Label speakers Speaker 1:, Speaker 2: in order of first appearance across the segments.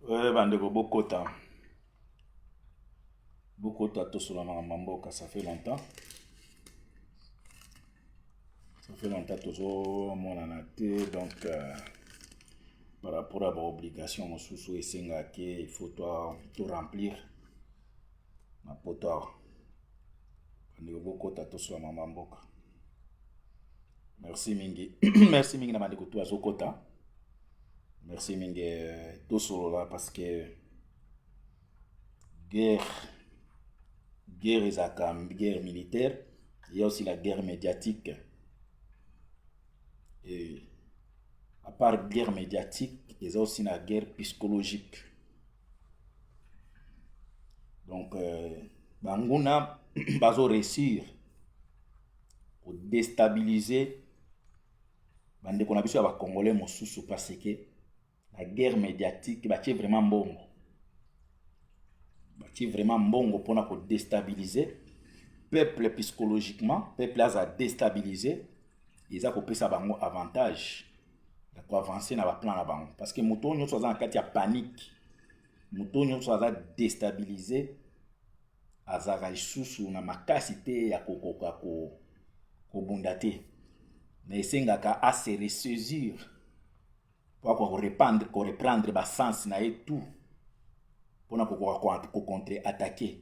Speaker 1: Bandeko Bokota. Bokota Tosola Mamboka, ça fait longtemps. Ça fait longtemps toujours mon anaté, donc par rapport à vos obligations, mon sous et sengake, il faut tout remplir. Ma poto. Bandeko Bokota Tosola Mamboka. Merci Mingi. Merci Mingi na bandeko to azokota. Merci Mingi Tosolo là parce que guerre guerre militaire, il y a aussi la guerre médiatique. Et à part guerre médiatique, il y a aussi la guerre psychologique. Donc, Banguna va réussir pour déstabiliser les Congolais parce que la guerre médiatique est vraiment bon. C'est vraiment bon pour déstabiliser le peuple psychologiquement, le peuple a déstabilisé, ils ont coupé ça avantage pour avancer dans le plan avant. Parce que nous sommes en cas de panique, nous sommes déstabilisés, azara isusu na makasité ya ko bundate. Mais c'est à se ressaisir pour reprendre le sens na et tout. Pour contre-attaquer.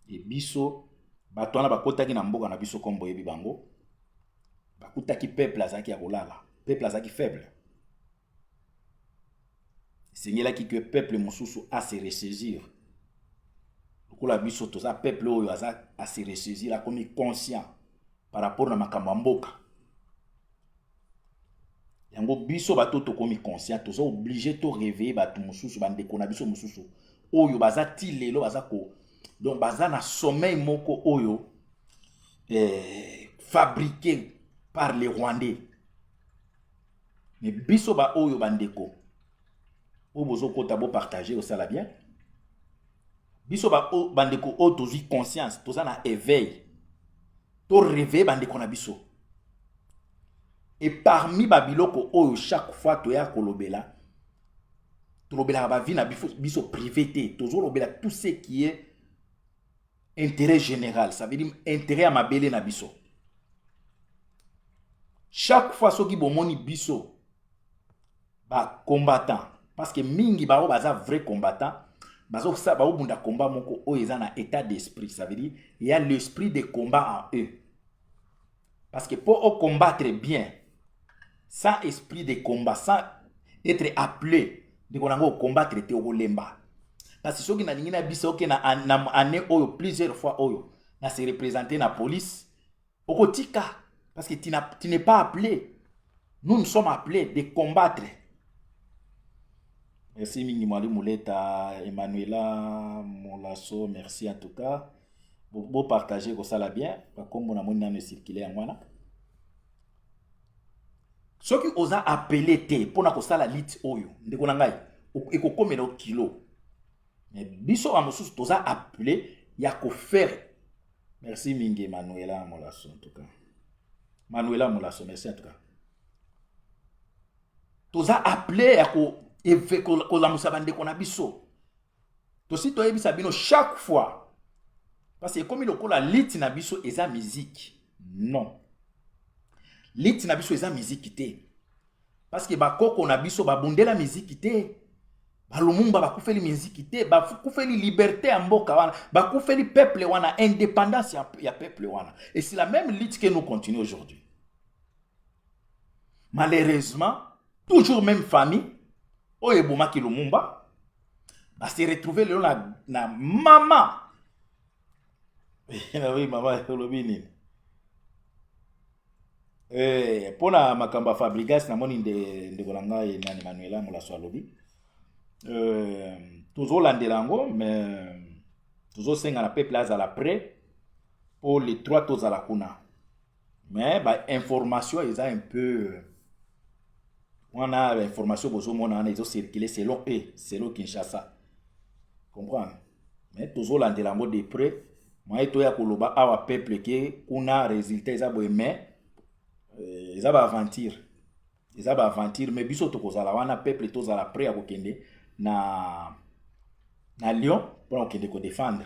Speaker 1: Et biso, batona bakotaki na mboka na biso kombo yebi bango. Bakutaki peuple azaki ya kolala. Peuple azaki faible. Sengela ki que peuple mosusu a se ressaisir. Lokola biso toza peuple oyo a se ressaisir, a komi conscient par rapport na makambo mboka. Yango biso bato to komi conscient, toza obligé to réveiller bato mosusu bandeko na biso mosusu. Oyo baza ti lelo baza ko donc baza na sommeil moko oyo fabriqué par les Rwandais. Mais biso ba oyo bandeko o bozo kota bo partager au sala bien. Biso ba bandeko o tozi conscience, toza na éveil. To réveiller bandeko na biso. Et parmi babiloko oyo chaque fois to ya kolobela tolobela ba vie na biso privé, toujours lobela tout ce qui est intérêt général, ça veut dire intérêt à ma belle na biso. Chaque fois soki bomoni biso ba combattant, parce que mingi ba baza vrai combattant, bazo sa ba obunda combat moko o eza na état d'esprit, ça veut dire il y a l'esprit de combat en eux. Parce que pour combattre bien, sans esprit de combat, sans être appelé de combattre te olemba. Parce que soki na lingina biso ke na année oyo plusieurs fois oyo na se représenter na police okotika parce que tu n'es pas appelé. Nous sommes appelés de combattre. Merci Mingi Mwali Mouleta, Emmanuela Molasso, merci en tout cas. Vous partager ça là bien, comme on a mon nom circulé en wana. Ce qui osa appelé te pour na la lit oyo ndeko na ngai ekokomela kilo. Mais biso amosus toza appelé ya ko faire. Merci Mingi Manuela Molasso en tout cas. Manuela Molasso, merci en tout cas. Toza appelé ya ko la musabande ko na biso. To si to yebisa bino chaque fois. Parce que comme il la lit na biso eza musique. Non. Lit na biso eza musique te. Parce que bakoko na biso babundela musique te. Balumumba bakufeli musique te, bakufeli liberté ya mboka wana, bakufeli peuple wana, indépendance ya peuple wana. Et c'est la même lutte que nous continuons aujourd'hui. Malheureusement, toujours même famille, oyeboma ki Lumumba, ba se retrouver le na maman. Oui, maman lobini. Pona makamba Fabrigas na moni de kolanga na Emmanuela Molasso lobi. Toujours l'andelango, mais toujours c'est un peuple à la près pour les trois tous à la kuna. Mais bah, information, ils ont un peu. On a l'information, on a circulé selon eux, selon Kinshasa. Comprends? Mais toujours l'andelango de près. Moi, je suis koloba awa peuple qui on a résultat, ils ont mais ils ont aventure. Ils ont aventure, mais biso to kozala wana peuple tous à la près à kokende. na Lyon pour qu'on défendre.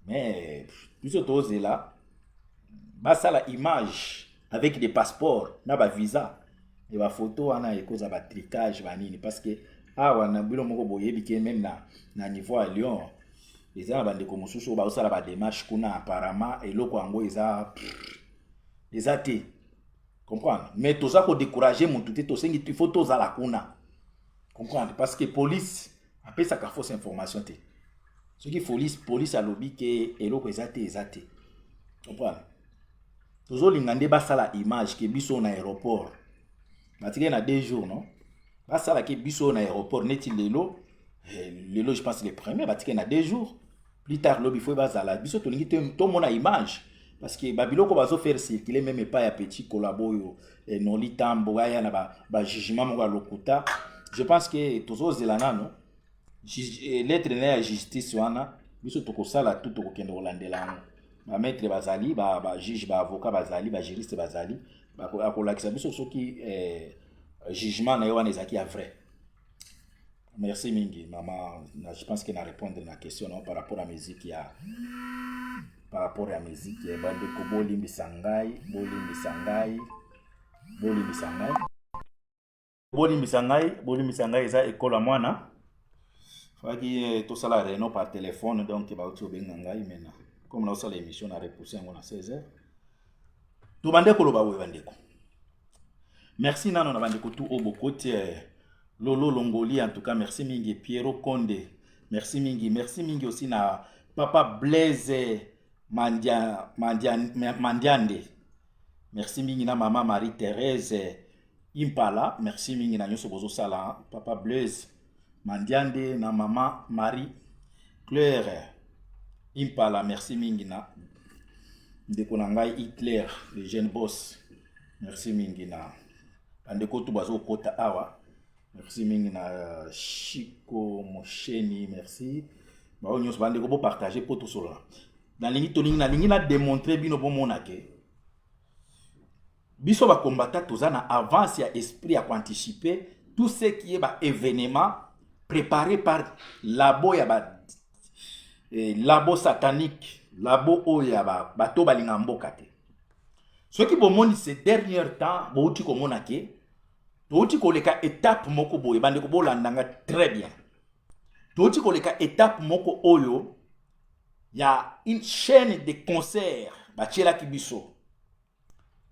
Speaker 1: Mais biso toze là basa la image avec des passeports na ba visa et ba photo ana ekoza ba tricage ba nini parce que awa na bilo moko boyebi ke même na niveau à Lyon eza ba ndeko mosusu ba osala ba démarche kuna apparemment eloko yango eza te comprendre mais toza ko décourager mon tout to sengi il faut toza la kuna comprendre parce que police après ça ka fausse information te ce qui police a lobby que eloko eza te comprendre tozo lingande basala image ke biso na aéroport batike na 2 jours non basala ke biso na aéroport neti lelo je pense les premiers batike na 2 jours plus tard lobby faut basala biso to lingi to mona image parce que babiloko bazo faire circuler même pas ya petit collaboyo non litambo aya na ba jugement mo lokuta je pense que tozo zelana non lettre na justice wana biso tokosala tout tokokende kolandela ba maître bazali ba juge ba avocat bazali ba juriste bazali ba akolakisa biso soki jugement na yo wana ezaki ya vrai. Merci mingi maman, je pense que na répondre na question non, par rapport à musique bande ko bolimbi sangai eza école mwana faki to sala réunion par téléphone donc ba uti obenga ngai maintenant comme na osala émission na repousser ngona 16h to bande ko loba we bandeko. Merci nano na bandeko tout au bokote Lolo Longoli en tout cas merci mingi Piero Konde merci mingi aussi na papa Blaise Mandiande merci mingi na maman Marie-Thérèse Impala merci mingi na nyoso bozo sala papa Blaise Mandiande na maman Marie-Claire Impala merci mingi na ndeko na ngai Hitler le jeune boss merci mingi na bandeko tout bazo kota awa merci mingi na Chico Mosheni merci ba onyo so bandeko bo partager poto solo dans lingi na démontrer bino bo monake biso ba combattant tozana avance ya esprit à anticiper tout ce qui est ba événement préparé par labo ya ba labo satanique labo oya ba to balinga mboka te ce qui bomoni ces derniers temps bo uti ko monake Touti koleka étape moko boye bandeko bolandanga très bien. Touti koleka étape moko oyo ya une chaîne de concerts bachela kibiso.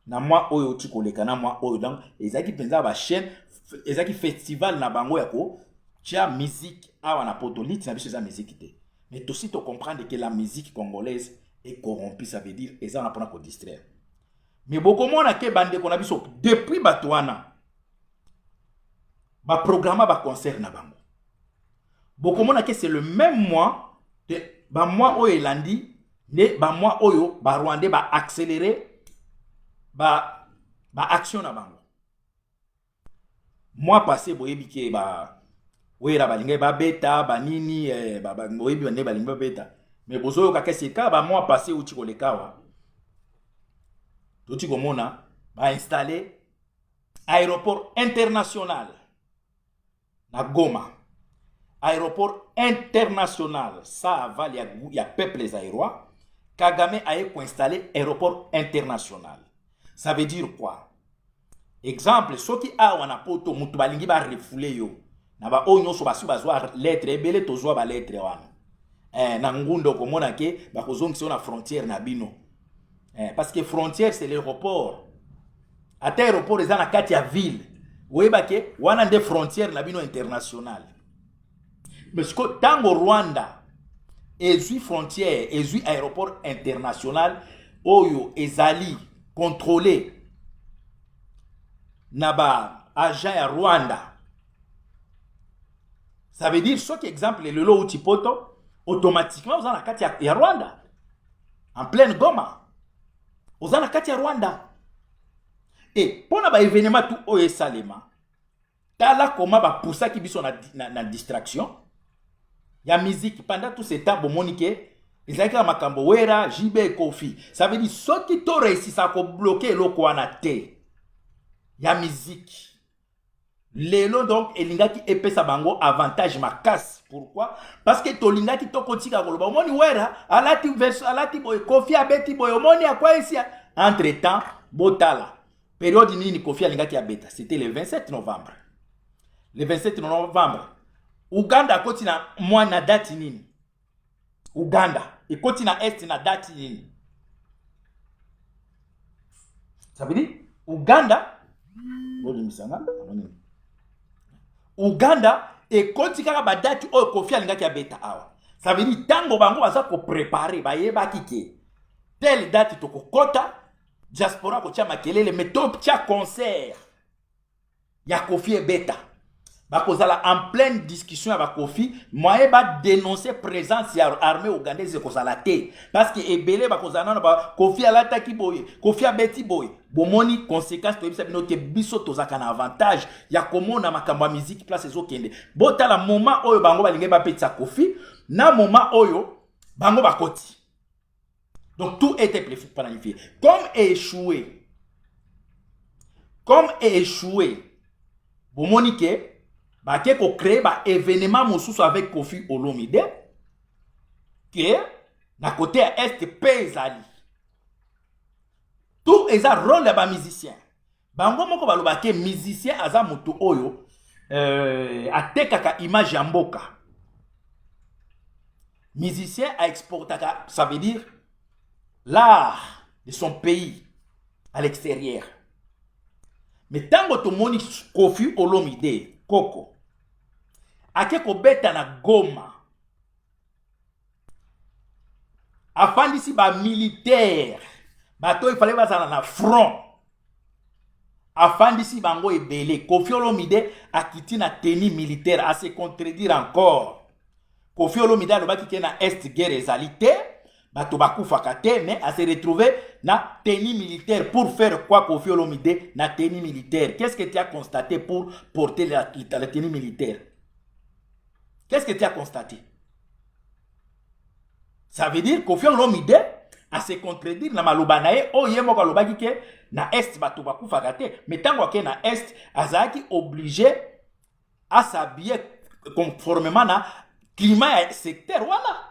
Speaker 1: Na moi oyo touti koleka na moi oyo donc ezaki penza ba chaîne ezaki festival na bango yako tia musique awa na potolite na biso za musique te. Mais aussi to comprendre que la musique congolaise est corrompue, ça veut dire eza na pona ko distraire. Mais boko mona ke bandeko na biso depuis batwana ba programme ba concert na bango. Beaucoup mona que c'est le même mois de ba mois oyo elandi ne ba mois oyo ba Rwandais ba accélérer ba action na bango. Mois passé boyebi ke ba wera balinga ba beta ba nini ba boyebi ne balinga ba beta. Mais bozoyo ka kesi ka ba mois passé uti ko lekawa. Toti ko mona ba installer aéroport international na Goma, aéroport international, ça va, il y a peuple les aérois. Kagame a installé aéroport international. Ça veut dire quoi? Exemple, ceux qui a wana poto mutu balingi ba refoulé yo. Na ba onyo so basu bazwa lettre ebele tozwa ba lettre wana. Na ngundo ko mona ke ba kozongisa na frontière na bino. Parce que frontière c'est l'aéroport. Ata aéroport eza na kati ya ville. Webake wana nde frontière na bino international. Mais ce que tango Rwanda ezui frontière, ezui aéroport international oyo ezali contrôlé naba agent ya Rwanda. Ça veut dire ce qui exemple le lo utipoto automatiquement vous en la kati ya Rwanda en pleine Goma. Vous en la kati ya Rwanda. Et pour na événement tout oye salema tala comment ba poussa ki biso na distraction ya musique pendant tout ce temps bomonique ezaki makambo wera JB Kofi ça veut dire ceux qui to réussi ça ko bloquer loko wana te ya musique lelo donc elingaki epesa bango avantage makasi. Pourquoi? Parce que tolingaki tokotika koloba omoni wera alati verso alati boy Kofi abeti boy omoni akwa ici. Entre temps botala période nini Kofi alingaki abeta, c'était le 27 novembre. Le 27 novembre Uganda koti na mwa na date nini? Uganda ekoti na est na date nini? Ça veut dire Uganda Uganda ekoti kaka ba date oyo Kofi alingaki abeta awa. Ça veut dire tango bango baza ko préparer bayebaki ke telle date to kokota diaspora ko tia makelele mais top tia concert ya Kofi ebeta. Bakozala en pleine discussion avec Kofi, moi ba dénoncer présence ya armée ougandaise kozala te parce que ebele bakozana ba Kofi alataki boye, Kofi abeti boye. Bomoni conséquence to bisa bino ke biso tozaka na avantage ya komona makambo ya musique place ezokende. Botala moment oyo bango balinge ba petisa Kofi, na moment oyo bango bakoti. Donc tout était planifié. Comme échoué. Bomoni ke Bake ko créer ba événement mosusu avec Kofi Olomide que na côté est pezali. Tout est un rôle de musicien. Bango moko balobake musicien aza moto oyo atekaka image ya mboka. Musicien a exportaka, ça veut dire l'art de son pays à l'extérieur. Mais tango to moni Kofi Olomide Koko ake ko beta na Goma afandisi ba militaire bato il fallait bazala na front afandisi bango ebele. Kofi Olomide akiti na tenue militaire à se contredire encore. Kofi Olomide alobaki ke na est guerre ezalité bato bakufaka te mais à se retrouver na tenue militaire pour faire quoi? Kofi Olomide na tenue militaire. Qu'est-ce que tu as constaté pour porter la tenue militaire? Qu'est-ce que tu as constaté? Ça veut dire Kofi Olomide à se contredire na malobanae o yemo kalobaki ke na est bato bakufaka te mais tango ke na est azaki obligé à s'habiller conformément na climat secteur voilà.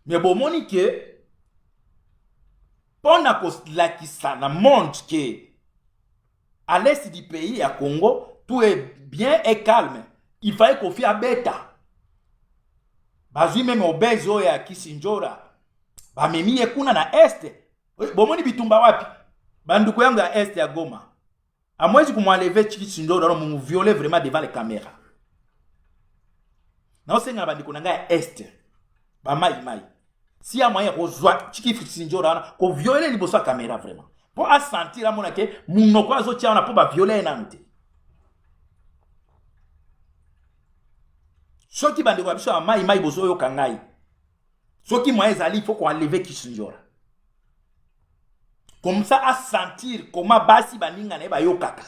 Speaker 1: Mais bon, monique, on a la qui ça na montre que à l'est du pays, à Congo, tout est bien et calme. Il fallait qu'on fasse bêta. Bazui même au bezo ya Kisinjora. Ba memi ekuna na est. Bon moni bitumba wapi? Banduko yangu ya est ya Goma. À moins que vous m'enlevez Kisinjora, on me violer vraiment devant les caméras. Non, c'est nga bandiko nanga est. Ba mai. Si a moyen kozwa chiki Kisinjora ko violer liboso caméra vraiment. Pour a sentir amona ke munoko azotia na po ba violer nante. Soki bandeko biso a mai bozo yo kangai. Soki moyen ezali faut qu'on enlever Kisinjora. Comme ça à sentir comment basi baninga na ba yo kaka.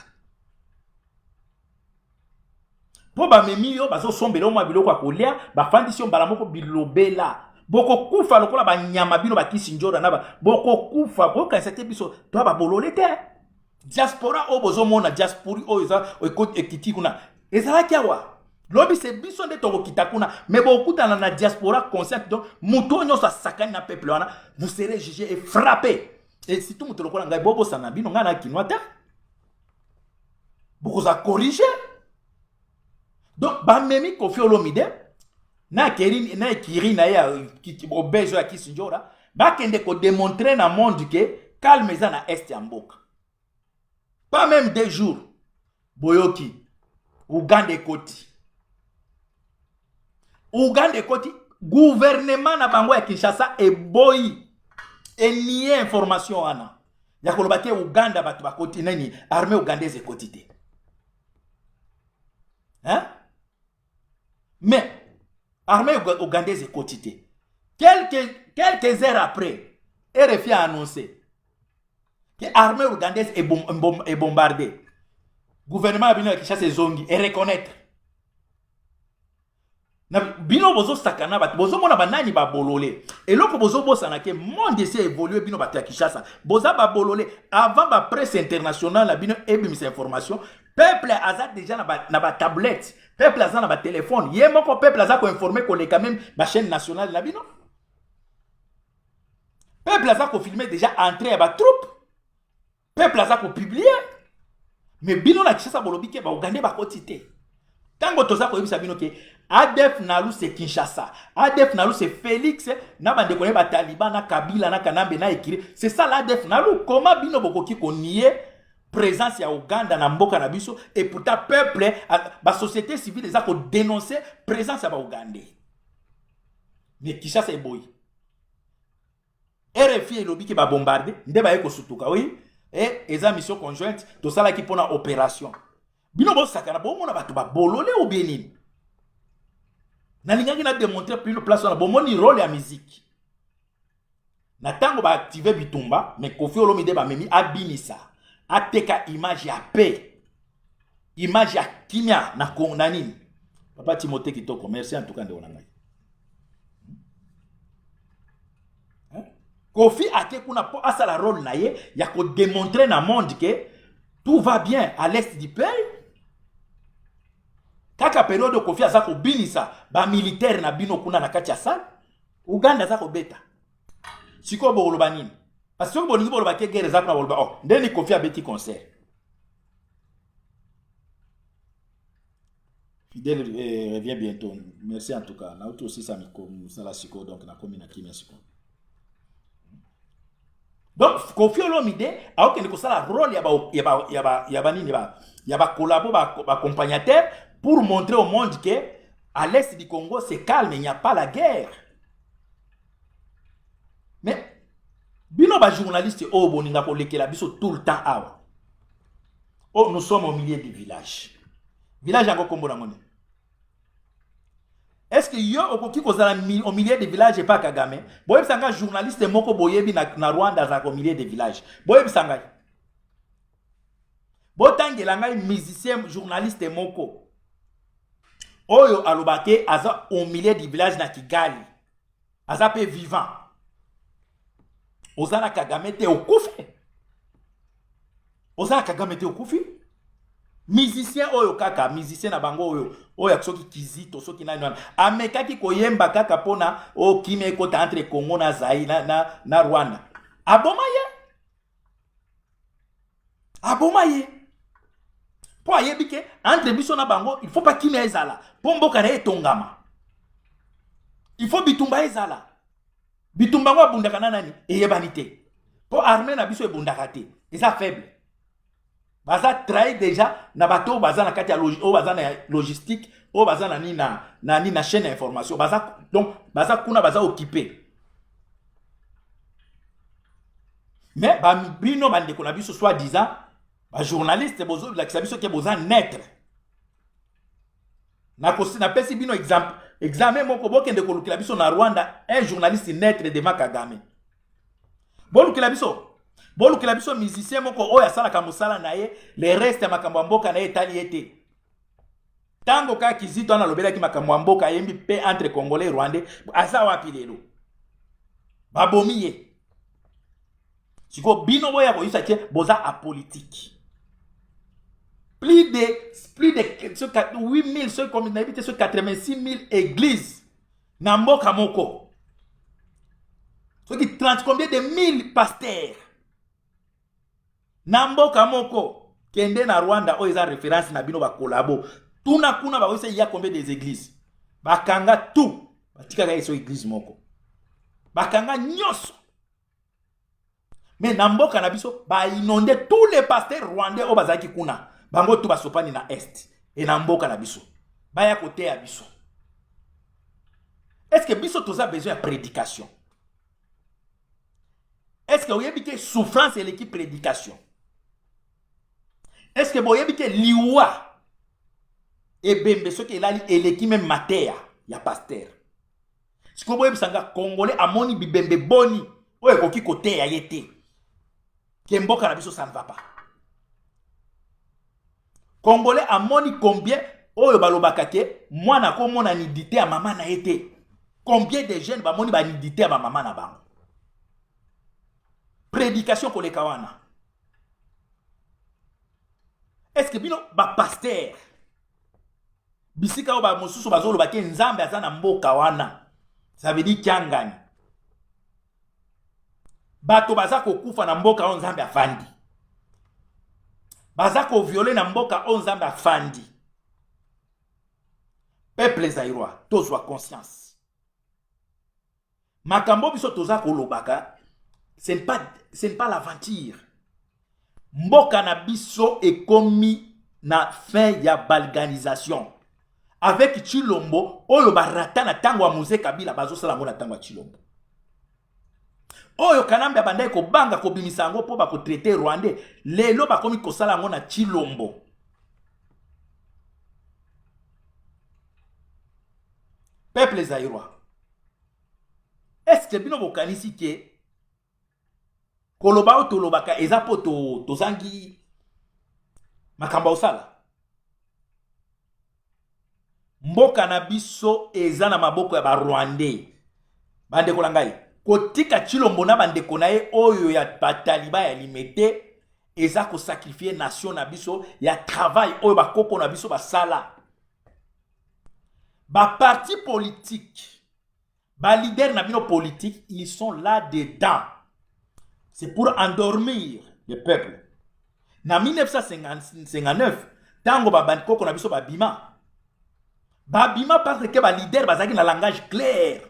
Speaker 1: Po ba memi yo bazo sombelo mwa biloko akolia ba fandisi yo mbala moko bilobela. Boko kufa lokola ba nyama bino ba Kisinjora na ba boko kufa ko kansete biso to ba bolole te. Diaspora o bozo mona diaspora o eza ekiti kuna. Ezala kiawa. Lobi se biso nde toko kitakuna mais beaucoup dans la diaspora conscient donc muto nyosa sakani na peuple wana vous serez jugé et frappé. Et si tout muto lokola ngai bobo sana bino ngana kinwata. Boko za corriger. Donc ba memi Kofi Olomide na kiri na ya obezo ya Kisinjora ba kende ko démontrer na monde que calme za na est ya mboka. Pas même 2 jours. Boyoki Uganda ekoti gouvernement na bango ya Kinshasa e boy e nié information ana ya kolobaki Uganda batu bakoti nani armée ougandaise ekoti te. Hein? Mais armée ougandaise ekoti te. Quelques heures après, RFI a annoncé que l'armée ougandaise est bombardée. Le gouvernement a venu à Kinshasa zongi et reconnaître. Na bino bozo sakana bat bozo mona banani ba bololé et loko bozo bosana ke monde essaie évoluer bino bat ya Kinshasa boza ba bololé avant ba presse internationale la bino ebimis information peuple azat déjà na ba tablette peuple azat na ba téléphone yé moko peuple azat ko informer ko les quand même ba chaîne nationale la bino peuple azat ko filmer déjà entrée ya ba troupe peuple azat ko publier mais bino na Kinshasa bolobi ke ba Uganda ba kotité tango toza ko yebisa bino ke ADF Nalu c'est Kinshasa. ADF Nalu c'est Félix. Na bande connaît ba Taliban, na Kabila, na Kanambe, na Ekiri. C'est ça l'ADF Nalu. Comment bino bokoki ko nier présence ya Uganda na mboka na biso et pourtant peuple ba société civile les a ko dénoncer présence ya ba Ugandais. Mais Kinshasa est boy. RFI et lobby qui va bombarder, nde ba eko sutuka oui et eza mission conjointe to sala ki pona opération. Bino bo sakana bo mona batu ba bololé ou bien nini. Nalingaki na démontrer plus le place na bomoni rôle ya musique. Na tango ba activer bitumba mais Koffi Olomide ba memi abinisa. Ateka image ya paix. Image ya kimia na nani. Papa Timothée Kitoko, merci en tout cas de onanga. Koffi ate kuna po asala rôle na ye ya ko démontrer na monde que tout va bien à l'est du pays. Kaka période de Koffi azako binisa ba militaire na bino kuna na kati ya sala Uganda azako beta siko boloba nini parce que bolingi boloba ke guerre zako na boloba oh ndeni Koffi abeti concert fidèle revient bientôt merci en tout cas na auto aussi ça miko sala siko donc na komi na kimia siko donc Koffi Olomide a okende ko sala rôle ya ba nini ba ya ba collabo ba accompagnateur pour montrer au monde que à l'est du Congo c'est calme, il n'y a pas la guerre. Mais bino ba journaliste o boninga ko lekela biso tout le temps awa. Oh nous sommes au milieu du village. Village encore kombo ngoni. Est-ce que yo okoki kozala au milieu du village et pas Kagame? Boyebi sanga journaliste moko boyebi na Rwanda za au milieu du village. Boyebi sanga. Botangela ngai musicien journaliste moko. Oyo alobake aza au milieu du village na Kigali. Aza pe vivant. Ozana Kagame te okufi. Ozana Kagame te okufi. Musicien oyo kaka, musicien na bango oyo. Oyo soki Kizito, soki nani wana. Amekaki koyemba kaka pona o kime kota entre Congo na Zaïre na Rwanda. Abomaye. Abomaye. Po ayebi ke entre biso na bango il faut pas kimia ezala po mboka na etongama il faut bitumba ezala bitumba ngo abundaka na nani eyebani te po armée na biso ebundaka te eza faible baza trahi déjà na bato baza na kati ya baza na logistique o baza na ni na chaîne d'information baza donc baza kuna baza occupé mais ba bino bandeko na biso soi-disant ba journaliste bozo la kisabiso ke boza naître na pesi bino examen moko bokende ko lukila biso na Rwanda un journaliste naître de Kagame bolukila biso musicien moko oya sala ka musala na ye le reste ya makambo mboka na etali ete tango ka Kizito ana lobela ki makambo mboka yembi pe entre congolais et rwandais asa wapi lelo babomi ye siko bino boya ko yisa ke boza apolitique. Plus de 8000, ceux comme on a évité 86 000 églises. Namboka moko. Ceux qui 30 combien de 1000 pasteurs. Namboka moko. Kende na Rwanda, ils ont référence na bino ba collabo. Tuna kuna ba il y a combien des églises. Bakanga tout. Batika ga iso église moko. Bakanga nyoso. Mais namboka na biso ba inonder tous les pasteurs rwandais au bazaki kuna. Bango tu basopani na est et na mboka na biso baya côté ya biso. Est-ce que biso toza besoin de prédication? Est-ce que vous avez que souffrance et l'équipe prédication? Est-ce que vous avez que liwa et bembe ce qui est et l'équipe même mater ya pasteur? Ce que vous avez sanga congolais amoni bibembe boni o ekoki côté ya yete ke mboka na biso ça ne va pas. Congolais a moni combien oyo balobaka ke mwana ko mona nidité ya mama na été. Combien de jeunes ba moni ba nidité ya ba mama na bango. Prédication koleka wana. Est-ce que bino ba pasteur bisika o ba mosusu bazolo ba ke nzambe azana mboka wana. Ça veut dire kiangani. Bato bazako kufa na mboka o nzambe afandi. Bazako violer na mboka o nzambe afandi. Peuple zaïrois, tozwa conscience. Makambo biso tozako lobaka, ce n'est pas l'aventure. Mboka na biso ekomi na fin ya balganisation. Avec Chilombo, oyo barata na tango wa Moïse Kabila bazo sala ngo na tango wa Chilombo. Oyo kanambe abandai ko banga ko bimisa ngo po ba ko traiter Rwandais, lelo bakomi ko sala ngo na Chilombo. Peuple zaïrois. Est-ce que bino bokanisi ke koloba o tolobaka ezapo to zangi makamba osala? Mboka na biso eza na maboko ya ba Rwandais. Bande kolangai. Kotika Chilombo na bande konaye oyo ya bataliba ya limete eza ko sacrifier nation na biso ya travail oyo ba koko na biso ba sala. Ba parti politique, ba leader na bino politique, ils sont là dedans. C'est pour endormir le peuple. Na 1959, tango ba bande koko na biso ba bima. Babima parce que ba leader bazaki na langage clair.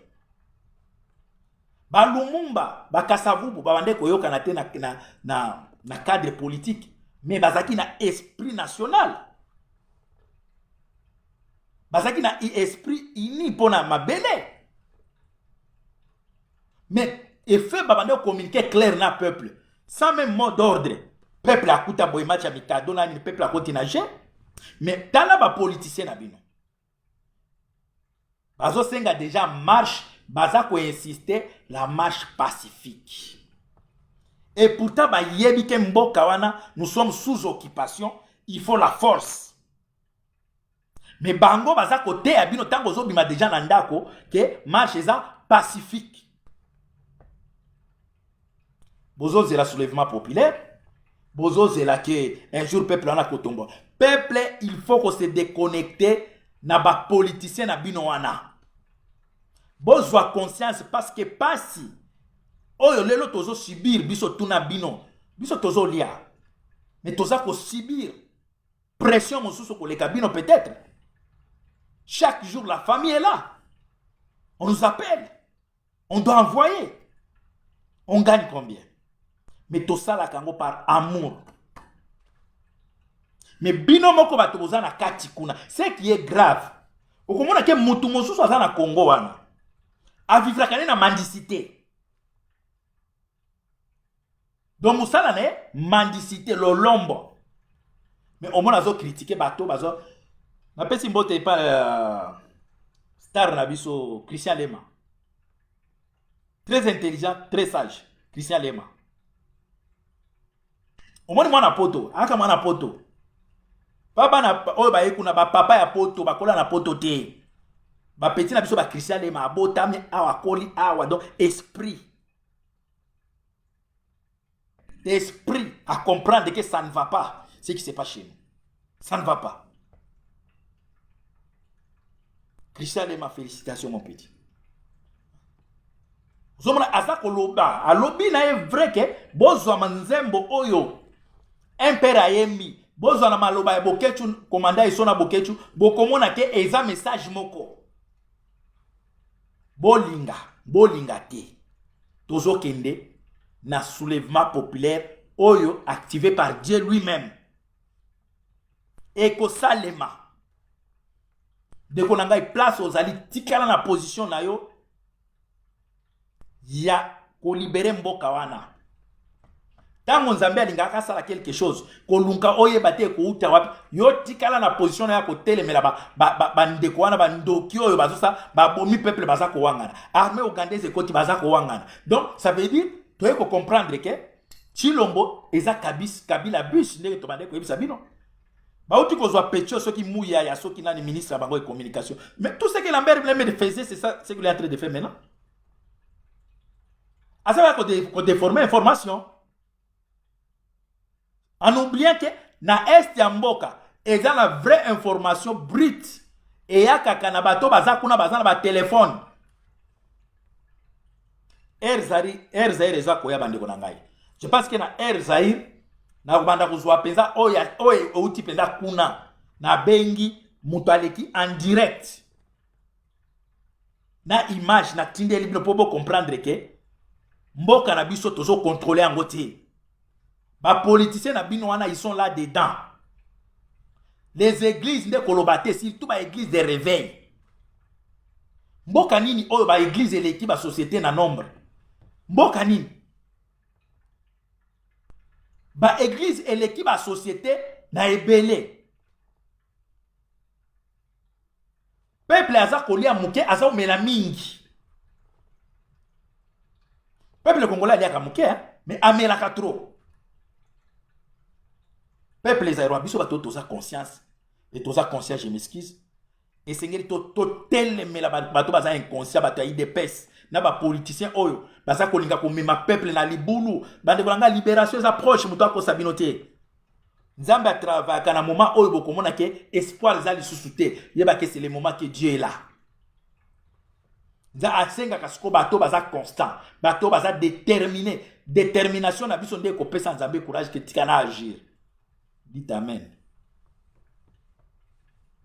Speaker 1: Ba Lumumba, ba Kasavubu, ba bande koyoka na te na cadre politique, mais bazaki na esprit national. Bazaki na esprit uni pona mabele. Mais effet ba bande communiquer clair na peuple, sans même mot d'ordre. Peuple akuta boyema cha mikado na ni peuple akotinager, mais tala ba politicien na bino. Bazo senga déjà marche, bazako insister la marche pacifique. Et pourtant ba yebi ke mboka wana, nous sommes sous occupation, il faut la force. Mais bango bazako te abino tango zo bima déjà na ndako ke marche eza pacifique. Bozo zela soulèvement populaire, bozo zela que un jour peuple wana kotombo. Peuple, il faut qu'on se déconnecte na ba politicien na bino wana. Bozwa conscience parce que pasi oyo lelo tozo subir biso tuna bino biso tozo lia mais toza ko subir pression mosusu ko leka bino peut-être chaque jour la famille est là, on nous appelle, on doit envoyer, on gagne combien? Mais tout ça la kango par amour. Mais bino moko bato boza na kati kuna, ce qui est grave okomona ke mutu mosusu aza na Congo wana a vivre na mendicité. Donc musala ne mendicité lolombo. Mais au moins azo critiquer bato bazo na pesi mbote pa star na biso Christian Lema. Très intelligent, très sage, Christian Lema. Au moins mwana poto, aka mwana poto. Papa na oyo ba ekuna ba papa ya poto bakola na poto te. Ba petit na biso ba Christian Lema abotami awa koli awa donc esprit à comprendre que ça ne va pas ce qui se passe chez nous. Ça ne va pas. Christian Lema, félicitations mon petit. Zomona azako loba, alobi na est vrai que bozwa manzembo oyo impera yemi, bozwa na maloba ya bokechu komanda isona bokechu, bokomona ke eza message moko. Bolinga te. Tozo kende na soulèvement populaire oyo activé par Dieu lui-même. Eko salema. De konanga place aux ali tikala na position na yo ya ko libérer mboka wana. Tango Nzambe alingaka sala quelque chose, kolunka oye bate ko uta wapi, yo tikala na position ya ko telemela ba ndeko wana ba ndoki oyo bazosa ba bomi peuple bazako wangana. Armée ougandaise koti bazako wangana. Donc ça veut dire tu ko comprendre que Chilombo eza Kabila bus ndenge to bande ko yebisa bino. Bah, tu kozwa Pétio, ceux qui mouillent, il y a ceux qui n'ont ni ministre à Bango et communication. Mais tout ce que Lambert faisait, c'est ça, c'est qu'il est en train de faire maintenant. À ça, qu'on déforme l'information. En oubliant que, na Est Yamboka, ils ont la vraie information brute. Et il y a Kakanabato, Bazakuna, Bazana, ba téléphone. Erzaïr, Ezakoya, Bandekonangai. Je pense que na Erzaïr, na kubanda kuzwa penza oya outi penza kuna na bengi mutaleki en direct na image na tindeli bino pobo comprendre que mboka na biso tozo contrôler en gote ba politiciens na bino wana ils sont là dedans. Les églises de kolobate surtout ba église de réveil mboka nini oyo ba église eleki ba société na nombre mboka nini ba église et l'équipe à société na ebele. Peuple aza kolia muke aza omela mingi. Peuple congolais aliaka muke mais amelaka trop. Peuple zaïrois biso bato toza conscience et toza conscience je m'excuse. Et sengeli to telemela bato baza inconscient bato ya IDPS na ba politicien oyo baza kolinga komema peuple na libulu bande kolanga libération za proche muto akosabino te. Nzambe a travaillé kana moment oyo bokomona ke espoir za lisusu te yeba ke c'est le moment que Dieu est là. Nza asenga kasiko bato baza constant bato baza déterminé détermination na biso nde kopesa Nzambe courage ke tikana agir. Dites amen.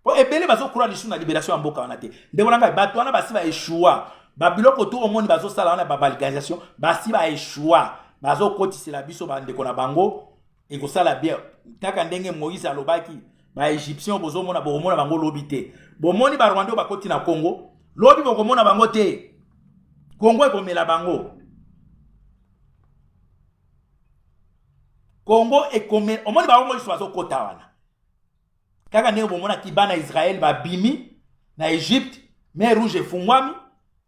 Speaker 1: Po ebele bazo kura lisu na libération mboka wana te. Ndekolanga bato wana basi ba échoua. Ba biloko to omoni bazo sala wana ba balganisation basi ba échoua. Bazo kotisela biso ba ndeko na bango et ko sala bien. Kaka ndenge Moïse alobaki ba égyptien bozo mona bomona bango lobi te. Bomoni ba Rwanda ba koti na Congo. Lobi bokomona bango te. Congo ekomela bango. Congo ekomela omoni ba bango bazo kota wana. Kaka ndenge bomona kibana Israël ba bimi na Égypte mer rouge efungwami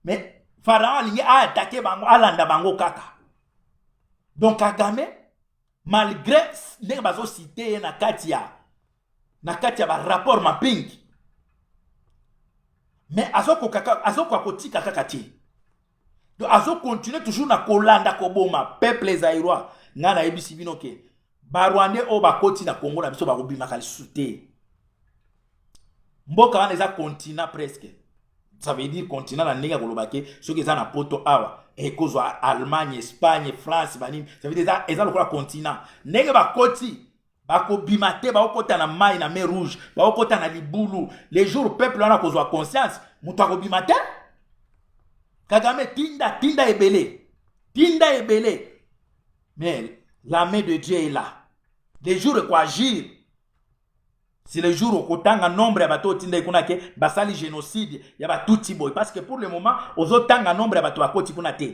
Speaker 1: mais Pharaon alingi a attaqué bango alanda bango kaka. Donc Kagame malgré ndenge bazo cité na katia ba rapport mapping mais azoko akotika kaka ti. Donc azo continuer toujours na kolanda koboma peuple zaïrois ngana ebisi bino ke ba Rwandais o ba koti na Congo na biso ba kobima kali souté. Mboka wana eza continent presque. Ça veut dire continent na ndenge kolobake ceux qui eza na poto awa ekozwa Allemagne, Espagne, France banini. Ça veut dire eza lokola continent. Ndenge ba koti ba kobima te ba okota na mai na mer rouge, ba okota na libulu. Les jours peuple wana kozwa conscience, muto akobima te. Kagame tinda ebele. Tinda ebele. Mais la main de Dieu est là. Les jours quoi agir. C'est le jour où kotanga nombre ya bato tinda ikuna ke basali génocide ya ba tuti boy parce que pour le moment ozotanga nombre ya bato bakoti kuna te.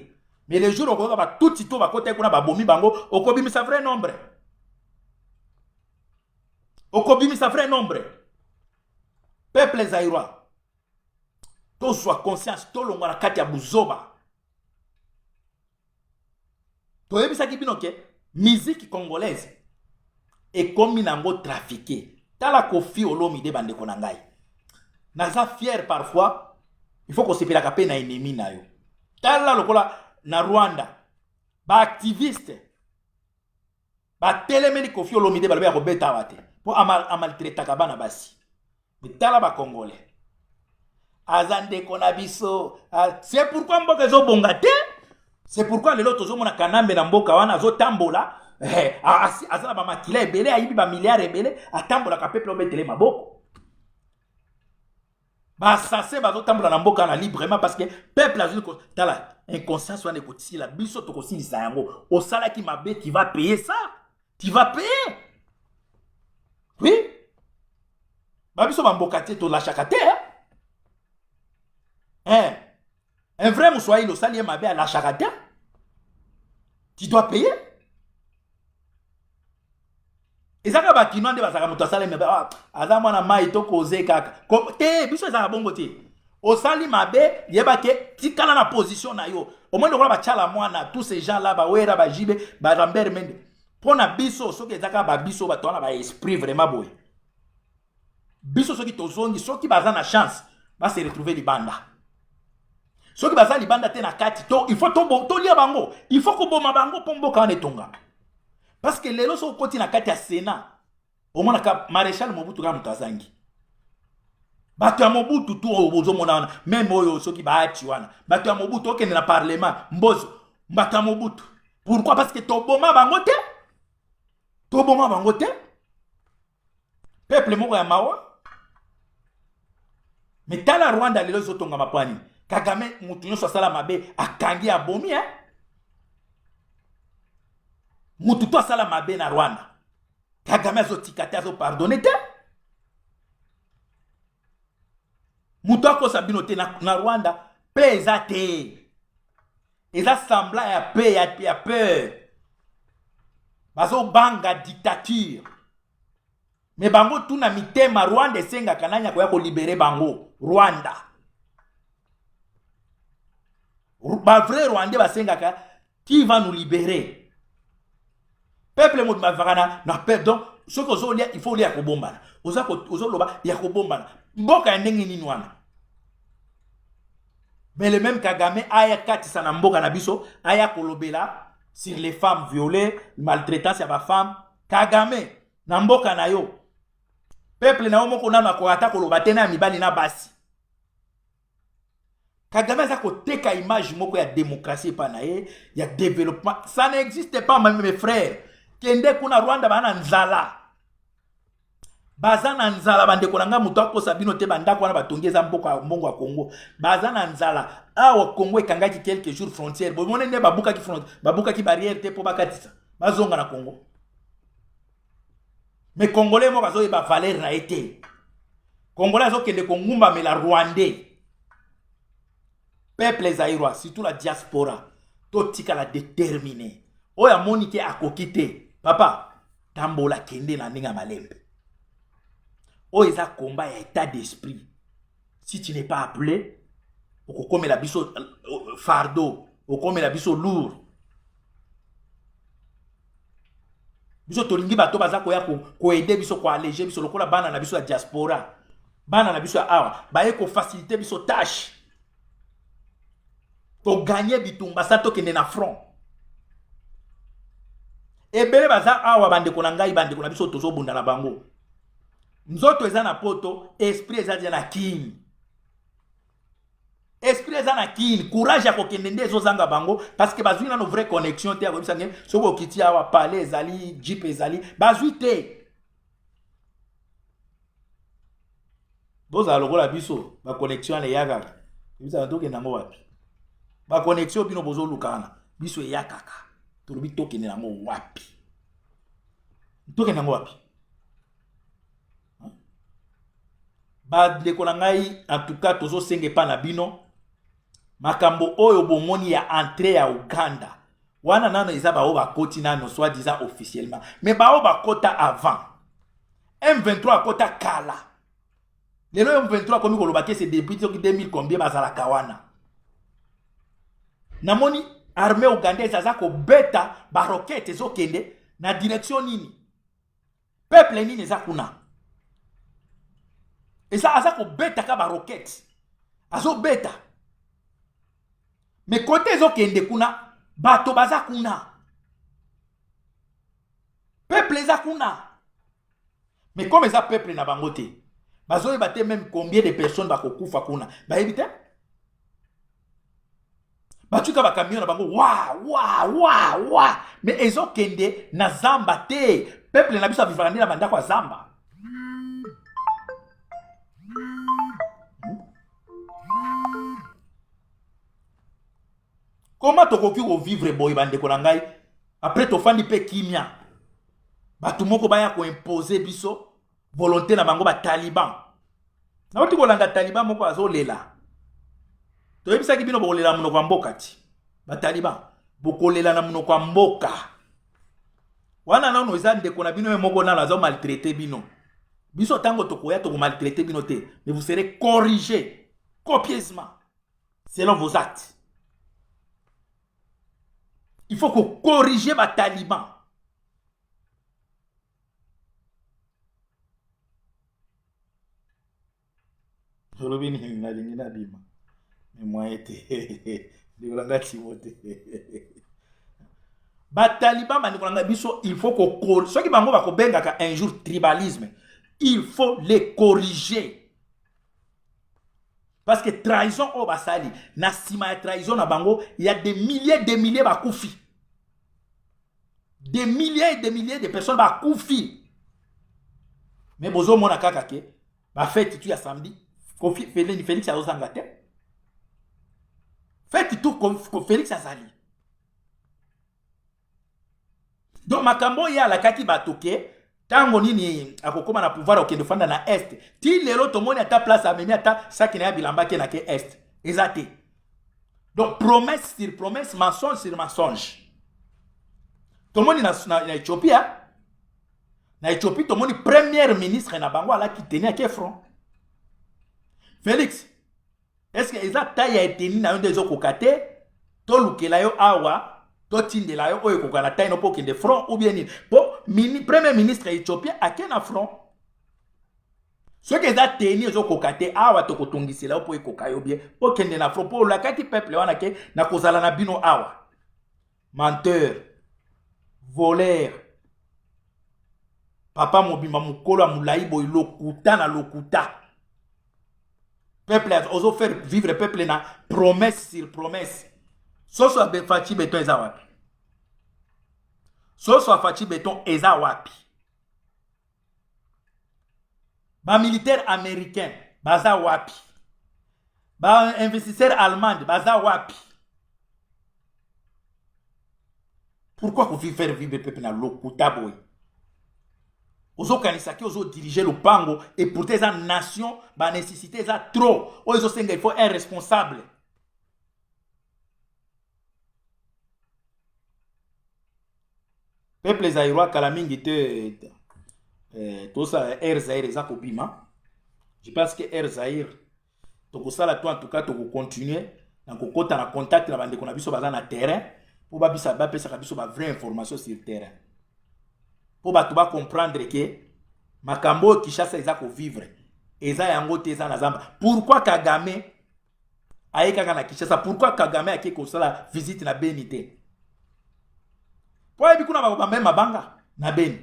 Speaker 1: Mais le jour où ko ba tuti to bakota kuna ba bomi bango okobimisa vrai nombre. Okobimisa vrai nombre. Peuple zaïrois. To soit conscience to longa na kati ya buzoba. To yebisa ki bino ke musique congolaise et comme nango trafiqué. Tala Kofi Olomide bandeko na ngai. Naza fier parfois, il faut qu'on se pela kape na ennemi na yo. Tala lokola na Rwanda, ba activiste, ba telemeni Kofi Olomide balobe ya kobeta wate. Po amaltraita kabana basi. Mais tala ba Congolais. Azande kona biso. C'est pourquoi mboka zo bongate. C'est pourquoi les autres mona kanambe na mboka wana zo tambola. Azala ba makila ebele ayibi ba milliards ebele atambola ka peuple obetele maboko ba sase ba zo tambola na mboka na librement parce que peuple azuli ko tala inconscience wana ko tsila biso to ko silisa yango osala ki mabe tu vas payer ça tu vas payer oui ba biso ba mboka te to la chakate un vrai moussouaï osali mabe à la chakate tu dois payer. Ezaka ba kino nde basaka muto asala mebe aza mwana mai to koze kaka te biso ezaka bongo te osali mabe yeba ke tikala na position na yo omwendo kola ba chala mwana tous ces gens là ba wera ba jibe ba Lambert Mende pona biso soki ezaka ba biso ba tona ba esprit vraiment boy biso soki tozongi soki baza na chance va se retrouver libanda soki baza libanda te na kati il faut to lia bango il faut ko boma bango po mboka wana etonga parce que lelo so koti na kati ya Sénat omona ka maréchal Mobutu ka mutazangi bato ya Mobutu tu ozomona wana même oyo soki baati wana bato ya Mobutu okende na parlement mbozo bato ya Mobutu pourquoi parce que toboma bango te peuple moko ya mawa mais tala Rwanda lelo zotonga mapani Kagame mutu nyonso asala mabe akangi abomi mutu to asala mabe na Rwanda Kagame azotika te azopardonne te mutu akosa bino te na Rwanda pe eza te eza sembla ya pe ya peur bazobanga dictature mais bango tuna mitema Rwanda esengaka nani koya kolibere bango Rwanda ba vrai Rwandais basengaka qui va nous libérer peuple mot bavakana na peuple donc ce que ozolia il faut lia kobombana ozoloba ya kobombana mboka ndenge nini wana mais le même Kagame aya katisa na mboka na biso aya kolobela sur les femmes violées maltraitance ya ba femme Kagame na mboka na yo peuple na moko na ko ata koloba te na mibali na basi Kagame za koteka image moko ya démocratie pa na ye ya développement ça n'existe pas mes frères kende kuna Rwanda bana nzala bazana nzala bandeko nanga mutu akosa bino te bandako wana batongeza mboka mbongo ya Congo bazana nzala awa Congo ekangaki quelques jours frontière bo mone ne babuka ki front babuka ki barrière te po bakatisa bazonga na Congo mais congolais mo bazo ba valeur na été congolais azo kende kongumba mais la rwandais peuple zaïrois surtout la diaspora totika la déterminer oya monike akokite papa tambola kende na ninga malembe o eza combat ya état d'esprit si tu n'es pas appelé okokome la biso fardeau okome la biso lourd biso tolingi bato baza koya ko aider biso ko alléger biso lokola bana na biso ya diaspora bana na biso ya awa baye ko faciliter biso tâche to gagner bitumba sa to kende na front ebele baza awa bandeko na ngai bandeko na biso tozobunda na bango nzoto eza na poto esprit eza na kini esprit eza na kini courage ya kokende nde ezozanga bango parce que bazwi nano vraie connexion te akoyebisa nge soki okiti awa palais ezali jeep ezali bazwi te bozala lokola biso baconnexion wana eyakaka ebisaka tokende yango wapi baconnexion bino bozolukana biso eyakaka tolobi tokende yango wapi tokende yango wapi bandeko na ngai en tout cas tozosenga pa na bino makambo oyo bomoni ya entrée ya Uganda wana nano eza bao bakoti nano soit disant officiellement mais bao bakota avant M23 akota kala lelo M23 komi koloba ke c'est depuis 2000 combien bazalaka wana namoni armée ougandaise aza ko beta ba roquette ezokende na direction nini peuple nini eza kuna eza aza ko beta ka ba roquette azo beta mais côté ezokende kuna bato baza kuna peuple eza kuna mais comme eza peuple na bango te bazo yeba même combien de personnes bakokufa kuna bayebi te batuka ba camion na bango wa mais ezokende na zamba te peuple na biso vivra na bandako ya zamba comment tokoki ko vivre boy bandeko na ngai après tofandi pe kimia batu moko baya ko imposer biso volonté na bango ba taliban na oti ko landa taliban moko azolela to yebisa ki bino bokolela munoko wa mboka ti ba taliban bokolela na munoko wa mboka wana nano eza ndeko na bino moko na azo maltraiter bino biso tango tokoya to maltraiter bino te mais vous serez corrigé copieusement selon vos actes. Il faut que corriger les talibans. Olobi ni nalingi na bima. Mais moi été Nikolanga Timothée. Ba Taliban ba Nikolanga biso il faut qu'on corrige. Ceux qui bango ba ko benga un jour tribalisme. Il faut les corriger. Parce que trahison au basali, na sima trahison na bango, il y a des milliers ba koufi. Des milliers et des milliers de personnes ba koufi. Mais bozo mona kaka ke ba fête tu ya samedi. Kofi Félix a osanga te. Fête tout comme Félix Azali. Donc makambo ya la kaki batoke tango nini akokoma na pouvoir okende fanda na est. Ti lelo to moni ata place ameni ata sakina ya bilamba ke na ke est. Ezate. Donc promesse sur promesse, mensonge sur mensonge. To moni na Éthiopie. Na Éthiopie to moni premier ministre na bango ala ki tenir ke front. Félix, est-ce que ezata ya eteni na yon dezo kokate to lukela yo awa to tindela yo oyo kokana taino po kende front ou bien ni po premier ministre éthiopien akena front. Ce que za teni ezo kokate awa to kotongisela yo po ekokayo bien po kende na front po lakati peuple wana ke na kozala na bino awa. Menteur, voleur. Papa mobimba mukolo mulai boy lokuta na lokuta. Peuple a osé faire vivre peuple na promesse sur promesse. Soso a Fachi Beton eza wapi. Soso a Fachi Beton eza wapi. Ba militaire américain baza wapi. Ba investisseur allemand baza wapi. Pourquoi vous faire vivre peuple na lokuta boy? Ozo kanisaki ozo diriger le pango et pour tes nation ba nécessité ça trop. Ozo senga il faut un responsable. Peuple zaïrois kalamingi te tout ça Air Zaïre eza kobima. Je pense que Air Zaïre to ko sala to en tout cas to ko continuer na ko kota na contact na bande ko na biso baza na terrain pour ba bisa ba pesa ka biso ba vraie information sur le terrain. Pour ba to ba comprendre que makambo Kinshasa eza ko vivre eza yango te eza na zamba. Pourquoi Kagame aika kana Kinshasa? Pourquoi Kagame ake ko sala visite na Benité? Pour ebi kuna ba même mabanga na Beni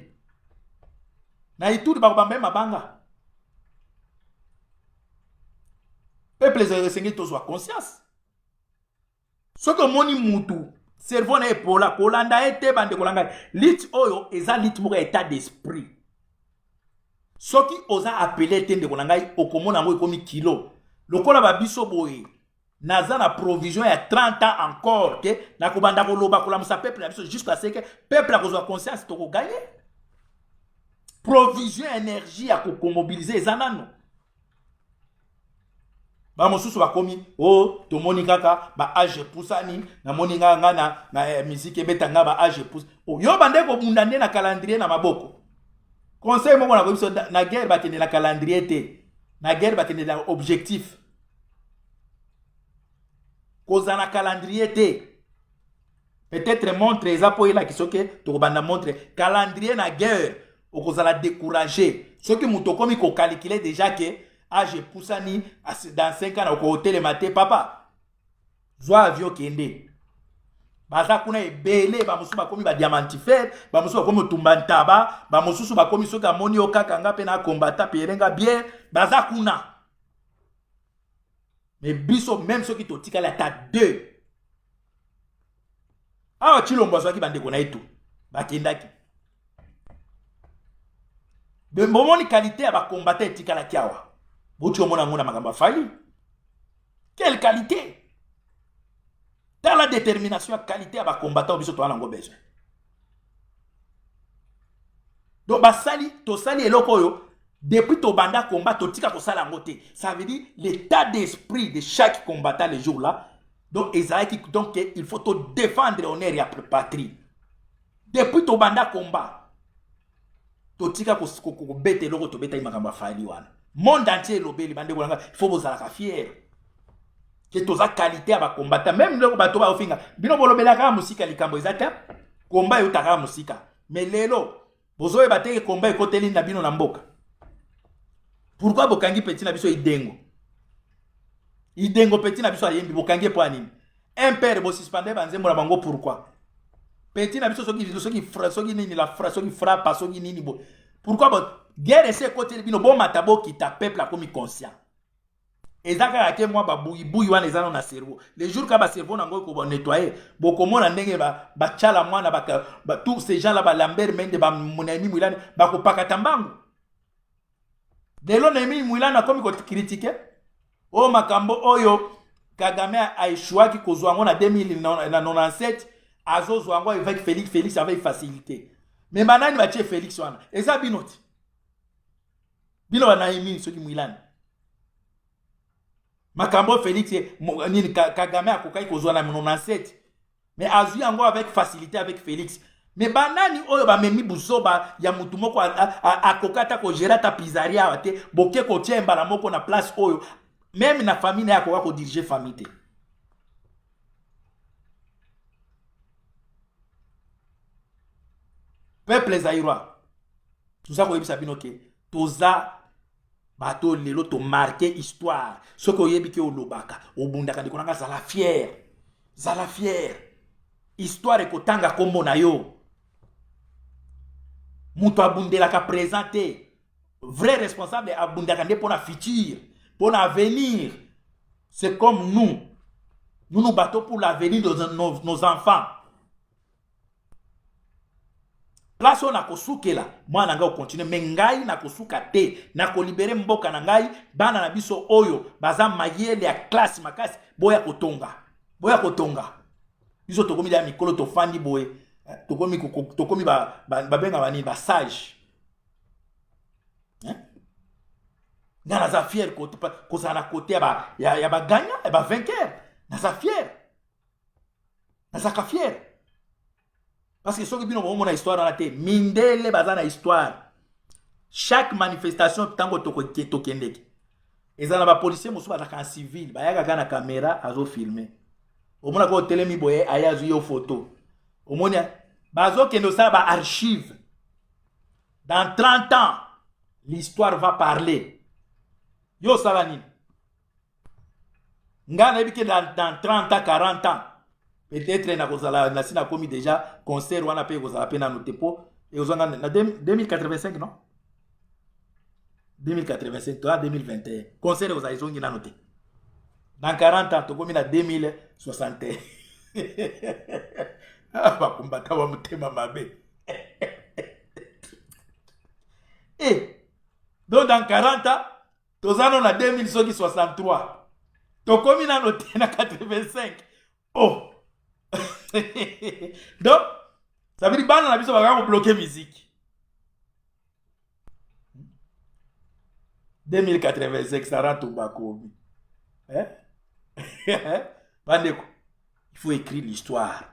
Speaker 1: na Ituri ba même mabanga. Peuple zesengi to zwa conscience. Ce que moni mutu cerveau na epola kolanda ete bande kolanga lit oyo eza lit moko état d'esprit. Soki oza appelé tende konangai okomona ngo ekomi kilo. Lokola ba biso boye naza na provision ya 30 ans encore ke na kobanda koloba kola musa peuple na biso jusqu'à ce que peuple a kozwa conscience to ko gagner. Provision énergie à ko mobiliser ezanano. Ba mosusu bakomi oh to moni kaka ba age pusani na moni nga na musique betanga ba age pus oh yo bande ko bundande na calendrier na maboko. Conseil mo na ko biso na guerre batende na calendrier te na guerre batende na objectif koza na calendrier te. Peut-être montre eza po ila kisoke to banda montre calendrier na guerre o kozala décourager ce que mutokomi ko calculer déjà que age poussani dans 5 ans au hôtel maté papa zwa avion kende baza kuna ebele ba musu bakomi ba diamantifère ba musu bakomi tumbantaba ba musu bakomi soka moni okaka nga pe na combattant perenga bien baza kuna. Mais biso même ceux qui to tika la ta 2 ah chilombo zwa ki bande kona etu bakendaki be momoni qualité ya ba combattant tika la kiawa. Bouti omona ngona makamba fali. Quelle qualité? Dans la détermination à qualité à ba combattant biso to anango besoin. Donc ba sali to sali eloko yo depuis to banda combat to tika ko sala ngote. Ça veut dire l'état d'esprit de chaque combattant les jours là. Donc Esaïe donc il faut te défendre honneur et après patrie. Depuis to banda combat to tika ko bete loko to beta makamba fali wana. Monde entier lobeli bande bolanga il faut bozala fier que toza qualité à ba combattant même le bato ba ofinga bino bolobela ka musika likambo ezata combat yo taka musika mais lelo bozo e bateke combat ekoteli na bino na mboka. Pourquoi bokangi petit na biso idengo idengo petit na biso ayembi bokange po anini un père bo suspender banzembo na bango pourquoi petit na biso soki nini la fra soki frappe soki nini bo pourquoi bo guerre ese côté bino bo matabo ki ta peuple a comme conscient ezaka ke moi ba buyi wana ezana na cerveau les jours ka ba cerveau na ngo ko ba nettoyer bo komona ndenge ba chala mwana ba tous ces gens là ba Lambert Mende ba monami Mwilani ba ko pakata mbangu delo na emi Mwilani na komi ko critiquer o makambo oyo Kagame a échoué qui kozwa ngo na 2097 azozwa ngo avec Félix avec facilité mais manani ba tie Félix wana eza binoti bino na emi soki Mwilani makambo Félix nini Kagame akokai kozwa na 97 mais azui yango avec facilité avec Félix mais banani oyo ba memi buzoba ya mutu moko akokata ko gérer ta pizzeria te boke ko tiemba la moko na place oyo même na famille ya ko diriger famille te peuple zaïrois tout ça ko yebisa bino ke toza bato lelo to marquer histoire ce que yebi ke olobaka obundaka ndiko nanga zala fier histoire ekotanga kombo na yo muto abundelaka présenter vrai responsable abundaka nde pona futur pona avenir c'est comme nous nous battons pour l'avenir de nos enfants place on a kosukela mwana nga continue mais ngai na kosuka te na ko libérer mboka na ngai bana na biso oyo baza mayele ya classe makasi boya kotonga biso tokomi ya mikolo to fandi boye tokomi ba benga bani ba sage nga na za fier ko ça na côté ya ba gagnant et ba vainqueur na za fier parce que ceux qui bino mon histoire dans la tête mindele bazana histoire chaque manifestation tango tokendeki ezana ba policier musu ba en civil ba yaka na caméra azo filmer omona ko telemi boye ayazu yo photo omona bazo kendo ça ba archive dans 30 ans l'histoire va parler yo salani ngana ebike dans 30 ans 40 ans peut-être na kozala na sina komi déjà concert wana pe kozala pe na notepo et ozanga na 2085 non 2085 to 2021 concert ozala izongi na note dans 40 ans to komi na 2061 ba kumbata wa mutema mabe donc dans 40 ans tozana na 2063 to komi na note na 85 oh donc ça veut dire bana na biso ba bloquer musique 2085 ça rentre au bakomi bandeko il faut écrire l'histoire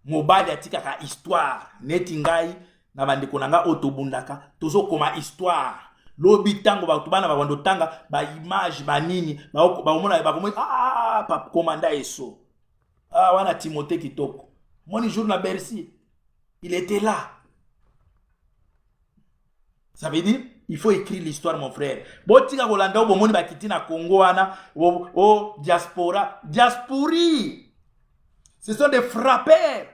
Speaker 1: mobali atika ka histoire neti ngai na bandeko nanga otobundaka tozo koma histoire lobi tango ba tubana ba wando tanga ba image ba nini ba omona ba komo pa commanda eso wana Timothée Kitoko mon jour na Bercy il était là ça veut dire il faut écrire l'histoire mon frère botika kolanda bo moni bakiti na Congo wana diaspori ce sont des frappeurs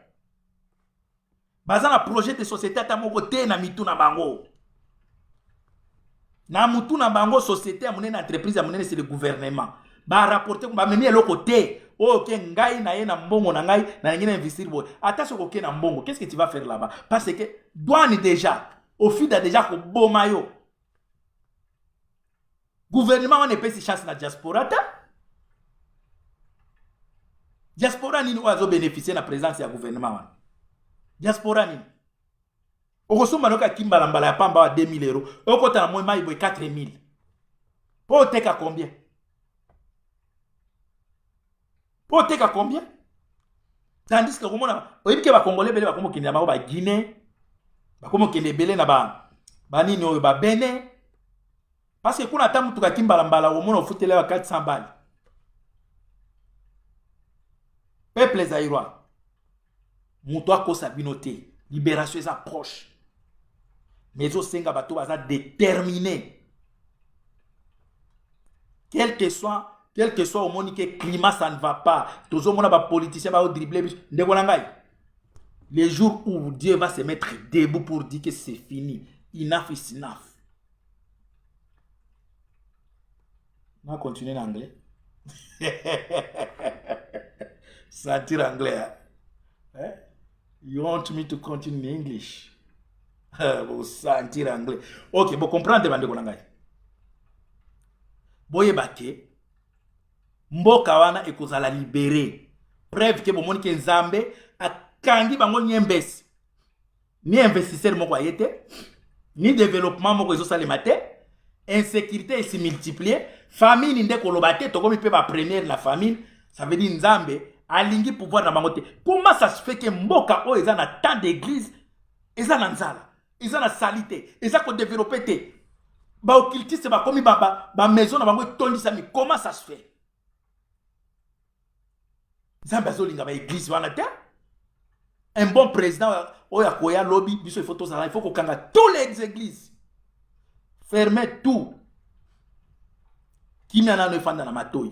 Speaker 1: bazana projet de société ata moko te na mitu na bango na mutu na bango société amunene entreprise amunene c'est le gouvernement ba rapporter ba memi eloko te ok ngai na ye na mbongo na ngai na ngina investir boy attention ko ke na mbongo qu'est-ce que tu vas faire là-bas parce que douane déjà au fil de déjà ko bomayo gouvernement on ne peut si chance na diaspora ta diaspora nini oazo bénéficier na présence ya gouvernement wana diaspora nini okosomba noka kimbala mbala ya pamba wa 2000 euros okota na moi mai boy 4000 po teka combien Poteka combien? Tandis que comment oyebi ke ba congolais belé ba komo kindi na ba Guinée ba komo kindi belé na ba nini oyo ba Bénin parce que kuna tamu tuka kimbala mbala o mona ofutele ba 400 balles peuple zaïrois muto akosa binoté libération est proche mais au senga bato baza déterminé quel que soit au monde que climat ça ne va pas, tous au monde ba politicien ba dribbler ndeko na ngai. Les jours où Dieu va se mettre debout pour dire que c'est fini, enough is enough. On va continuer en anglais. Sentir anglais. Hein? You want me to continue in English? Vous sentir anglais. Ok, vous comprenez bande konangai. Boye bake. Mboka wana ekozala libéré. Preuve que bomoni ke Nzambe akangi bango nyembesi. Ni investisseur moko ayete, ni développement moko ezosalema te, insécurité se multiplier, famine nde koloba te, tokomi pe ba première la famine, ça veut dire Nzambe alingi pouvoir na bango te. Comment ça se fait que mboka o eza na tant d'église, eza na nzala, eza na salité, eza ko développer te. Ba occultiste ba komi ba maison na bango tondisami, comment ça se fait? Nzambe azolinga ba église wana te. Un bon président, oya lobby, il faut que tous les églises fermer tout. Qui n'a pas de matoi,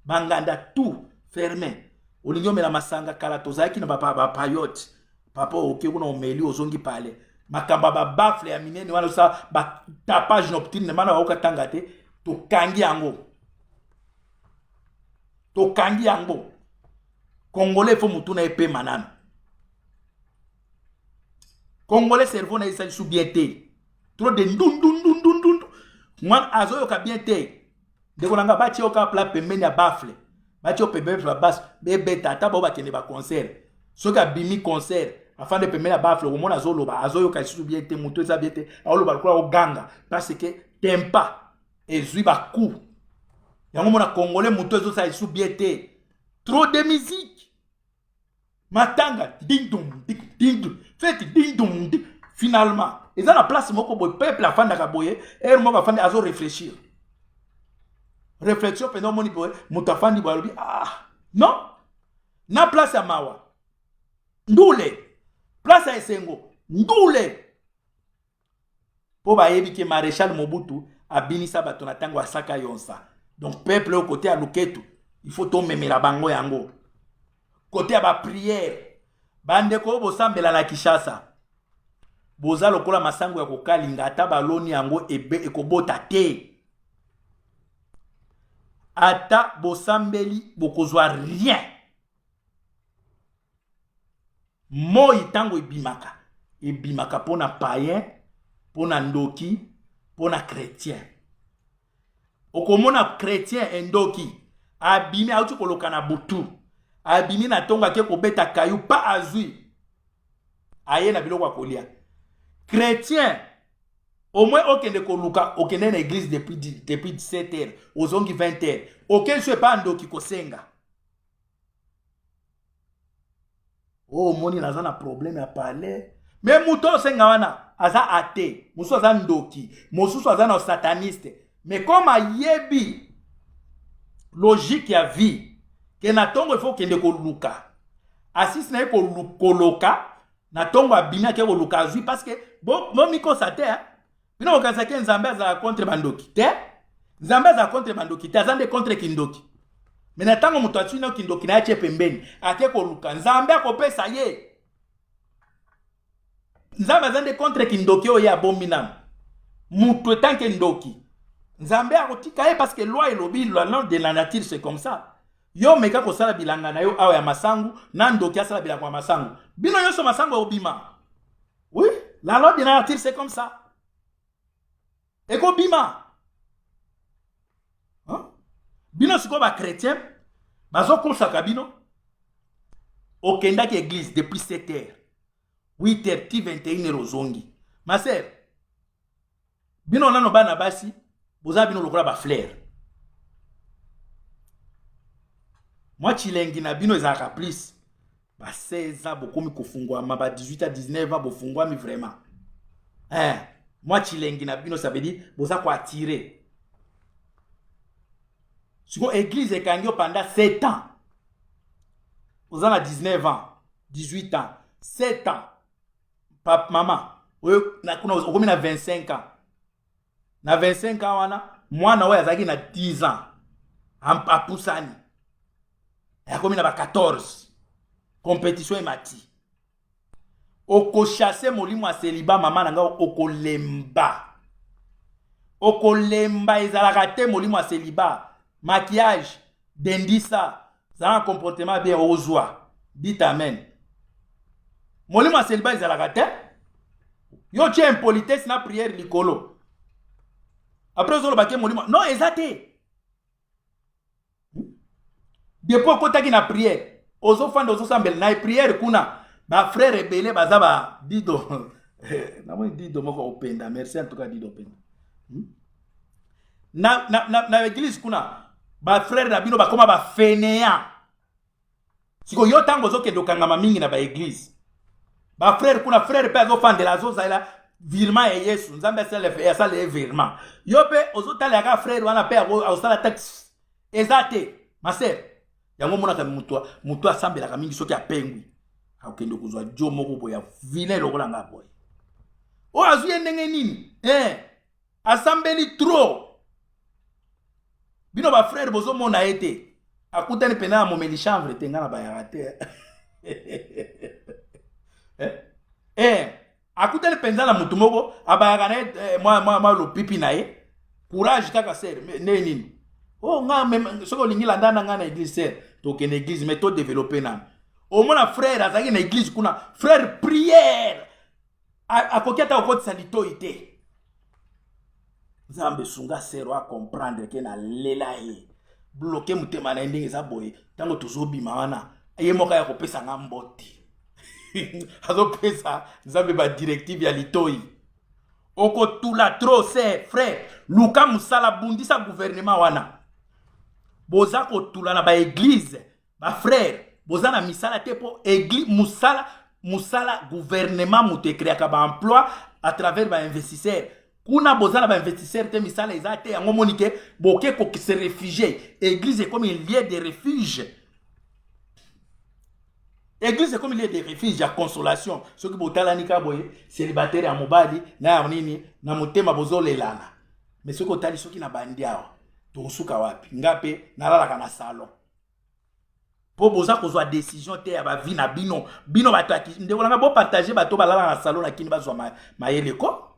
Speaker 1: banganda tout fermé. Olingo me la masanga kalatoza qui n'a pas payote. Papa oké kuna omeli ozongi pale. Makamba ba bafle ya minene wana sa ba tapage nocturne mana oka tangate to kangi yango. To kangi yango. Congolais faut mutuna epé manana. Congolais cerveau na isa soubiété. Trop de ndundundundundund. Mwan azo yoka bien te. Ndeko nanga bati yoka pla pembeni ya bafle. Bati yo pembeni ya bas bebe tata ba kende ba concert. Soka bimi concert afin de pembeni ya bafle au mona azoloba azo yoka soubiété muto eza bien te. Azoloba kwa oganga parce que tempa ezui ba coup. Yango mona congolais muto ezo sa soubiété. Trop de musique. Matanga ding dong ding dong. Faites ding dong ding. Finalement, ils ont la place moko boy peuple la fin d'akaboye et moko fin azo réfléchir. Réflexion pendant moni boy mutafandi boy ah non na place à mawa ndule place à esengo ndule po ba yebi ke maréchal Mobutu abinisa bato na tango asaka yonsa. Donc peuple au côté à Luketu, il faut to memela bango yango. Côté à ba prière bande ko bo sambela na Kishasa. Boza lokola masango ya kokalinga ata baloni yango ebe ekobota te. Ata bosambeli bokozwa rien. Moi tango ebimaka. Ebimaka pona païen, pona ndoki, pona chrétien. Okomona chrétien endoki abimi auti koloka na butu. Abimi na tonga ke kobeta kayu pa azui. Aye na biloko kolia. Chrétien, au moins aucun koluka, aucun na église depuis 17 heures, aux 20 heures. Aucun soit pas ndoki kosenga. Oh, moni na zana problème à parler. Mais mouton senga wana, aza athée, musu aza ndoki, musu aza na sataniste. Mais comme a yebi, logique ya vie, que na tongo il faut kende koluka. Asis na koluka, na tongo abina ke koluka azui, parce que bon miko sate, hein. Bino okazaki Nzambe za contre bandoki, te? Nzambe za contre bandoki, te azande contre kindoki. Mais na tango mutu atui na kindoki na yache pembeni, ake koluka, Nzambe akopesa ye. Nzambe azande contre kindoki oya abominam. Mutu etanke ndoki. Nzambe akotika ye parce que loi elobi, la loi de la nature c'est comme ça. Yo meka ko sala bilanga na yo awa ya masangu, na ndoki asala bilanga kwa masangu. Bino yo so masangu obima. Oui, la loi de la nature c'est comme ça. Eko bima. Hein? Bino siko ba chrétien, bazo konsaka bino. Okenda ki église depuis 7 heures. 8 heures, 21 heures ozongi. Ma sœur, bino nano bana basi, boza bino lokola ba fleur. Moi chilengi na bino ezaka plus. Ba 16 ans bokomi kofungwa ma ba 18 à 19 ans bofungwa mi vraiment. Hein? Moi chilengi na bino ça veut dire boza ko attirer. Siko église ekangi pendant 7 ans. Boza na 19 ans, 18 ans, 7 ans. Papa maman, na kuna okomi na 25 ans. Na 25 ans wana, mwana oyo azaki na 10 ans. apusani yakomi na ba 14 compétition emati okochasse molimo ya célibat mama na nga okolemba ezalaka te molimo ya célibat maquillage dendisa zala comportement bien ozwa dit amen molimo ya célibat ezalaka te yo tie impolitesse na prière likolo après ozoloba ke molimo non eza te depuis okotaki na prière ozofanda ozosambela na prière kuna ba frère ebele baza ba dido namoni dido moko openda merci en tout cas dido openda na église kuna ba frère na bino bakoma ba fainéant siko yo tango ozokende okangama mingi na ba église ba frère kuna frère pe azofandela azozala virement ya yesu nzambe asala virement yo pe ozotala yaka frère wana pe azosala taxe eza te ma sœur yango monaka mutu asambelaka mingi soki apengwi akende kozwa jo moko boya vilain lokola nga boy o azwi ye ndenge nini asambeli trop bino ba frère bozomona ye te akutani pena momeli chanvre te nga na bayaka te akutani penza na mutu moko abayaka na ye mwa lopipi na ye courage kaka ser ne nini oh nga soki olingi landa na nga na église ser tokende église mais to développer nanu omona frère azalaki na église kuna frère prière akoki ata kokotisa litoi te nzambe sunga sero a comprendre ke na lela ye bloke motema na ye ndenge eza boye ntango tozobima wana ye moko ya kopesa nga mbote azopesa nzambe badirective ya litoi okotula tro se frère luka musala bundisa gouvernement wana boza kotula na baeglise bafrère boza na misala te po église musala gouvernement mutu ekreaka baemploi à travers bainvestisseur kuna boza na bainvestisseur te misala eza te yango moni ke boke kokise réfugié église ekomi lieu de refuge église ekomi lieu de refuge ya consolation soki botalani ka boye célibataire ya mobali na ya nini na motema bozolelana mais soki otali soki na bandi awa tokosuka wapi nga mpe nalalaka na salon po boza kozwa décision te ya bavi na bino bato ya ndekolanga bopartage bato balala na salon na kini bazwa mayeleko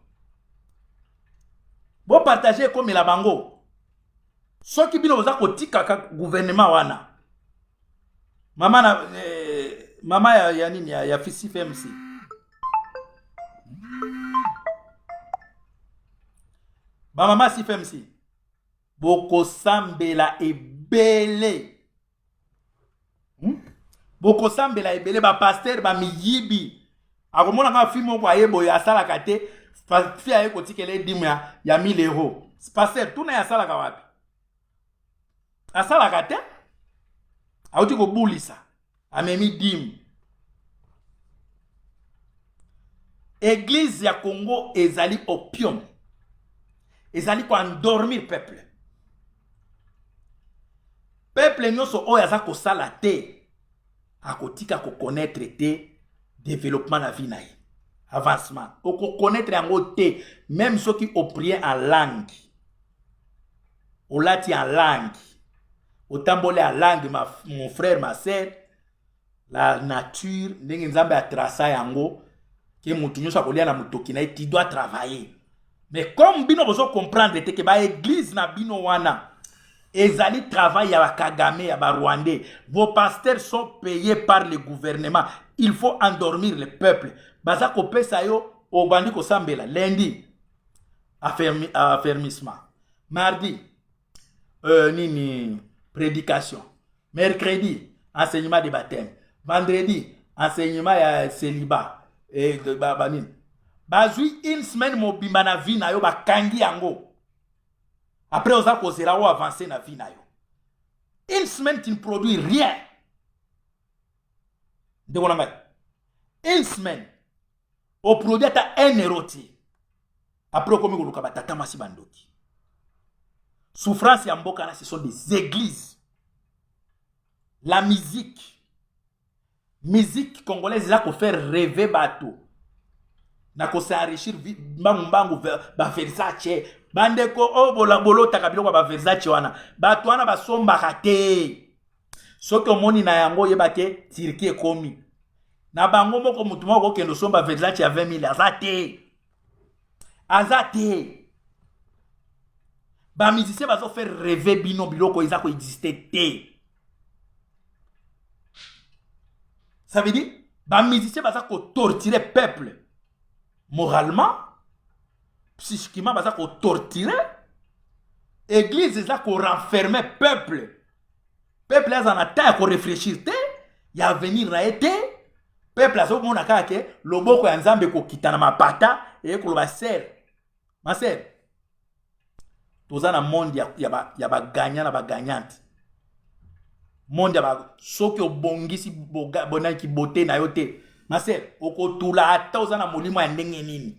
Speaker 1: bopartage ekomela bango soki bino boza kotikaka gouvernement wana mama ya nini ya fisi FMC bamama si FMC bokosambela ebele bokosambela ebele bapaster bamiyibi akomona nga fi moko ayeboye asalaka te fi aye kotikela edimu ya 1000 euros paster tuna ya asalaka wapi asalaka te auti kobulisa amemi dimu église ya Congo ezali opium ezali koendormir peuple nyonso oyo aza kosala te akotika kokonaître te développement na vie na ye avancement okokonaître yango te même soki oprie en langue olati en langue otambole en langue mon frère ma sœur la nature ndenge nzambe atrasa yango ke mutu nyonso akolia na mutoki na ye ti doit travailler mais comme bino bozo comprendre te ke ba église na bino wana ezali travail ya Kagame ya ba Rwandais vos pasteurs sont payés par le gouvernement il faut endormir le peuple baza kopesa yo obandi kosambela lundi affermissement mardi nini prédication mercredi enseignement de baptême vendredi enseignement ya célibat et de babanine bazui une semaine mobimba na vie na yo bakangi yango après oza kozela ou avancer na vie na yo une semaine tu ne produis rien de mon ami une semaine au produit ata 1 euro ti après comme koluka batata masi bandoki souffrance ya mboka na ce sont des églises la musique congolaise là ko faire rêver bateau na ko s'enrichir mbangu ba Versace bandeko o bolotaka biloko ba Versace wana bato wana basombaka te soki omoni na yango yeba ke Turquie ekomi na bango moko mutu moko okende somba Versace ya 20 000 aza te ba musicien bazo faire rêver bino biloko eza ko exister te. Ça veut dire ba musicien baza ko torturer peuple moralement, psychiquement baza ko torturer, église eza ko renfermer peuple aza na ta ko réfléchir te ya venir na été peuple azo mona kaka loboko ya nzambe ko kitana mapata et ko ba ser ma ser toza na monde ya ba gagnant na ba gagnante monde ya ba soki obongisi bonaki beauté na yo te ma ser okotula ata oza na molimo ya ndenge nini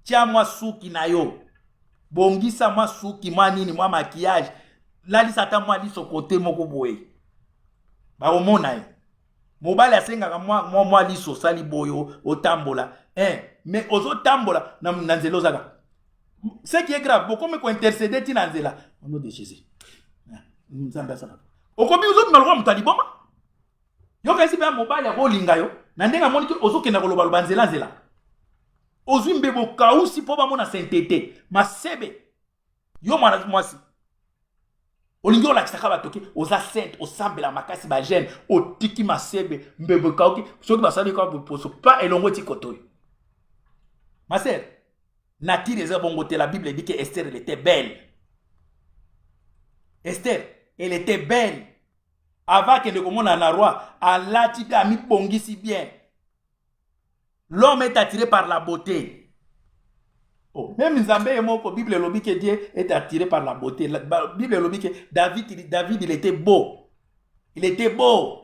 Speaker 1: tia mwa suki na yo bongisa mwa suki mwa nini mwa maquillage lalisa ata mwa liso kote moko boye ba omona ye mobali asengaka mwa liso sali boyo otambola mais ozo tambola na nzela ozaka ce qui est grave beaucoup me ko intercéder ti na nzela au nom de Jésus nzamba sana okobi ozo malwa mutali boma yo kasi ba mobali akolinga yo na ndenga moni ozo kenda koloba loba nzela ozwi mbebo kausi po ba mona sainteté masebe yo mwana mwasi olingi olakisaka batoki oza sainte osambela makasi ba jeune otiki masebe mbebo kauki soki basali ka poso pas elongo ti kotoyo ma sœur nature eza bongo te. La Bible dit que Esther elle était belle. Esther elle était belle avant que ne komona na roi alati ami bongisi bien. L'homme est attiré par la beauté. Oh, même Nzambe moko Bible lobi que Dieu est attiré par la beauté. La Bible lobi que David il était beau. Il était beau.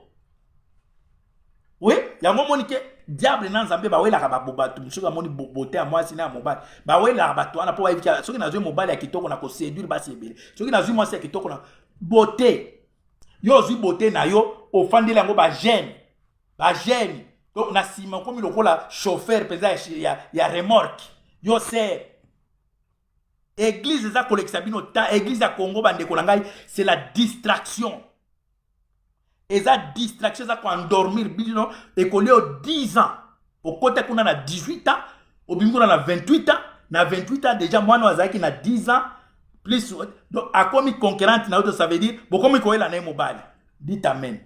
Speaker 1: Oui, yango moni que diable na Nzambe ba wela ka ba bobatu soki amoni beauté à moi sina mobile. Ba wela ba to na po wa soki nazwe mobile ya kitoko na ko séduire ba sebele. Soki nazwe moi ya kitoko na beauté. Yo zwi beauté na yo ofandeli yango ba jeune. Ba jeune. Donc na sima comme lokola chauffeur pesa ya remorque. Yo c'est église za kolekisa bino ta église ya Congo bande kolangai c'est la distraction. Et ça distraction ça ko endormir bino et ko leo 10 ans. Au côté kuna na 18 ans, au bimuna na 28 ans, na 28 ans déjà moi azaki na 10 ans plus donc a comme conquérante na auto ça veut dire beaucoup mi ko ela na mobile. Dites amen.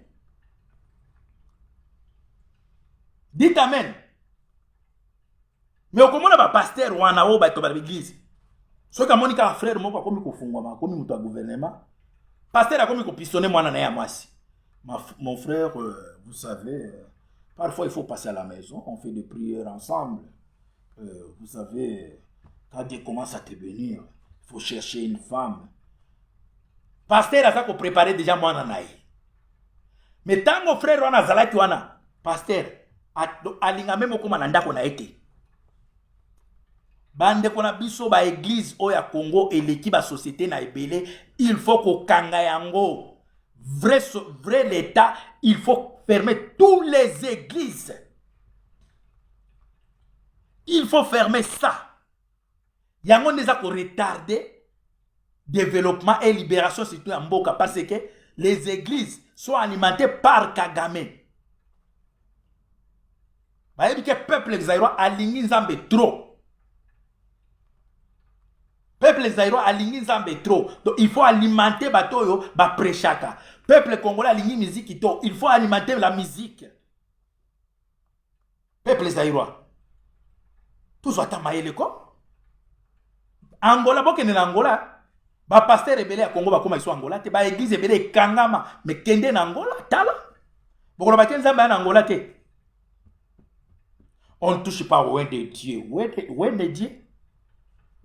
Speaker 1: Dites amen. Mais au comment ba pasteur wana o ba to ba l'église. So ka monika frère moko akomi ko fungwa akomi muto a gouvernement. Pasteur akomi ko pistonner mwana na ya mwasi. Mon frère, vous savez, parfois il faut passer à la maison, on fait des prières ensemble. Vous savez, quand Dieu commence à te bénir, il faut chercher une femme. Pasteur a ça qu'on préparait déjà mwana na ye. Mais tant mon frère wana zalaki wana, pasteur alinga même okoma na ndako na ete. Bande kona biso ba église o ya Congo et l'équipe ba société na ebele, il faut ko kanga yango. Vrai l'État, il faut fermer toutes les églises. Il faut fermer ça. Yango neza ko retarder développement et libération surtout en Mboka parce que les églises sont alimentées par Kagame. Bah que peuple Zaïrois aligné Nzambe trop. Peuple Zaïrois aligné Nzambe trop. Donc il faut alimenter batoyo ba prêchaka. Peuple congolais aligné musique ito, il faut alimenter la musique. Peuple Zaïrois. Tout soit tamayele ko. Angola bokene na Angola. Ba pasteur rebelle à Congo ba koma iso Angola te ba église rebelle kangama mais kende na Angola tala. Bokolo ba kenza ba na Angola te. On ne touche pas au oin de Dieu. Oin de Dieu.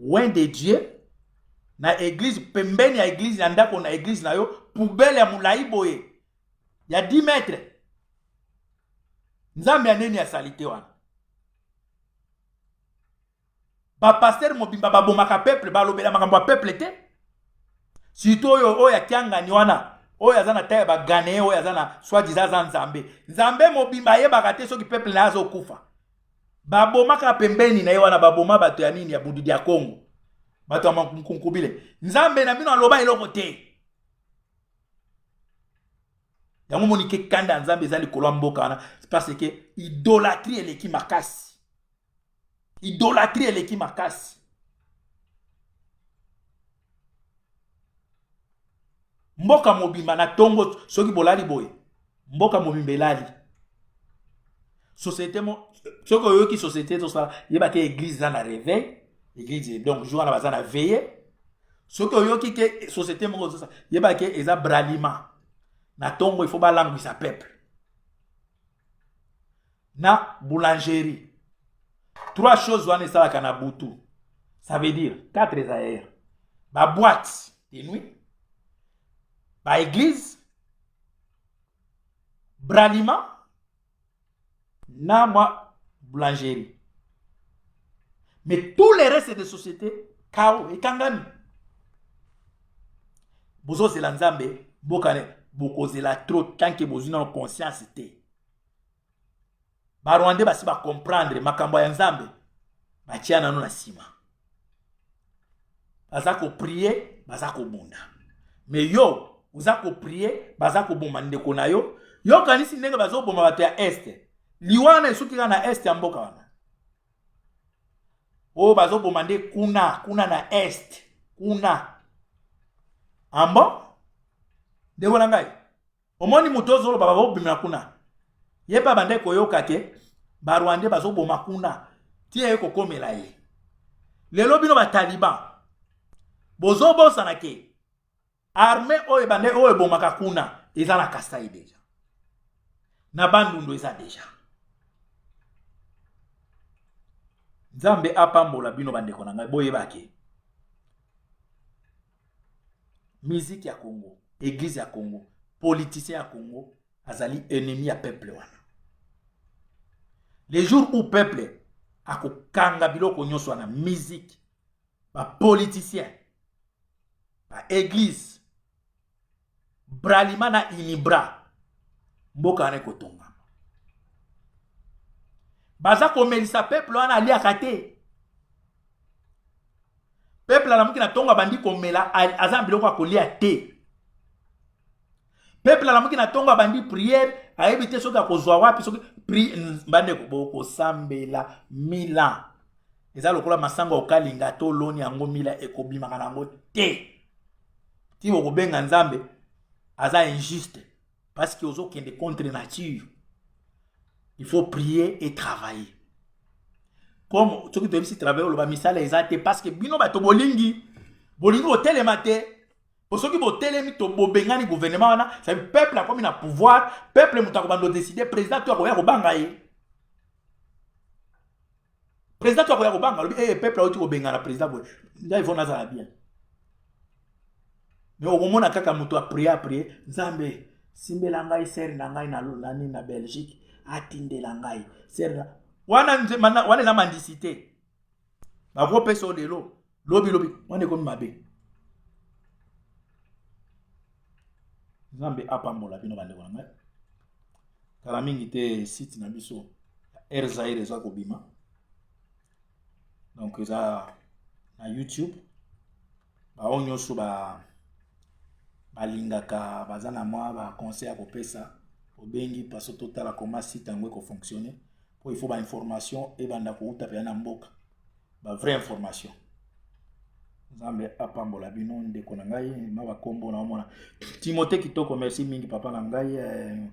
Speaker 1: Oin de Dieu. Na église pembeni ya église na ndako na église na yo poubelle ya mulai boye ya 10 mètres. Nzambe ya neni ya salite wana. Ba pasteur mobimba ba bomaka peuple ba lobela makambo ya peuple te. Surtout oyo ya kianga ni wana. Oyo azana taye ba gane oyo azana soit disant Nzambe. Nzambe mobimba ye bakate soki peuple na azo kufa. baboma ka pembeni na ye wana baboma bato ya nini ya budidi ya Congo bato ya Mkunkubile nzambe na bino aloba eloko te yango moni ke kanda nzambe ezali kolwa mboka wana parce que idolâtrie eleki makasi idolâtrie eleki makasi mboka mobimba na tongo soki bolali boye mboka mobimba elali société mo soki oyoki société tosala yeba ke église za na réveil église donc jour na baza na veille soki oyoki ke société moko tosala yeba ke eza bralima na tongo il faut balangwisa peuple na boulangerie trois choses wana esalaka na butu ça veut dire 4 ailleurs ba boîte de nuit ba église bralima na moi boulangerie mais tous les restes de société kao ekangami bozo zela nzambe bokane bokozela trop tant que bozuna en conscience te ba rwandais basi ba comprendre makambo ya nzambe ba tiana no na sima baza ko prier baza ko bunda mais yo uza ko prier baza ko bomba ndeko na yo yo kanisi ndenge bazo bomba bato ya est liwana esuki na est ya mboka wana o bazo bomba nde kuna na est kuna ambo ndeko na ngai omoni mutozo lo baba bobimela kuna yeba bande koyoka ke ba rwandais bazo bomba kuna tie eko komela ye lelo bino ba taliban bozo bosana ke armée oyo bande oyo bomaka kuna eza na Kasai deja na Bandundu eza deja nzambe apambola bino bandeko na ngai boyebake musique ya Congo église ya Congo politicien ya Congo azali ennemi ya peuple wana les jours où peuple akokanga biloko nyonso wana musique ba politicien ba église bralima na inibra mboka wana ekotonga baza komelisa peuple wana aliaka te peuple alamuki na tonga bandi komela aza biloko akolia te peuple alamuki na tonga bandi prière ayebi te soki akozwa wapi soki bande kosambela mila eza lokola masango okalinga to loni yango mila ekobimaka nango te ti okobenga nzambe aza injuste parce que ozokende contre nature il faut prier et travailler comme soki toyebisi travailler oloba misala eza te parce que bino bato bolingi botelema te po soki botelemi to bobengani gouvernement wana ça veut peuple akomi na pouvoir peuple mutu akobanda décider président to akoya kobanga ye président to akoya kobanga lobi peuple auti kobengana président boye nda il faut nazala bien mais okomona kaka mutu prier nzambe simbela ngai ser na ngai na Belgique atindela ngai ser wana eza mandicité bakopesa o lelo lobi wana ekomi mabe nzambe apambola bino bandeko na ngai kala mingi te site na biso Air Zaïre eza kobima donc eza na YouTube bao nyonso balingaka baza na mwa baconseil ya kopesa obengi paso totala koma site yango ekofonctionne po il faut bainformation ebanda kouta mpe na mboka bavrai information nzambe apambola bino ndeko na ngai ma bakombo na omona Timothée Kitoko merci mingi papa na ngai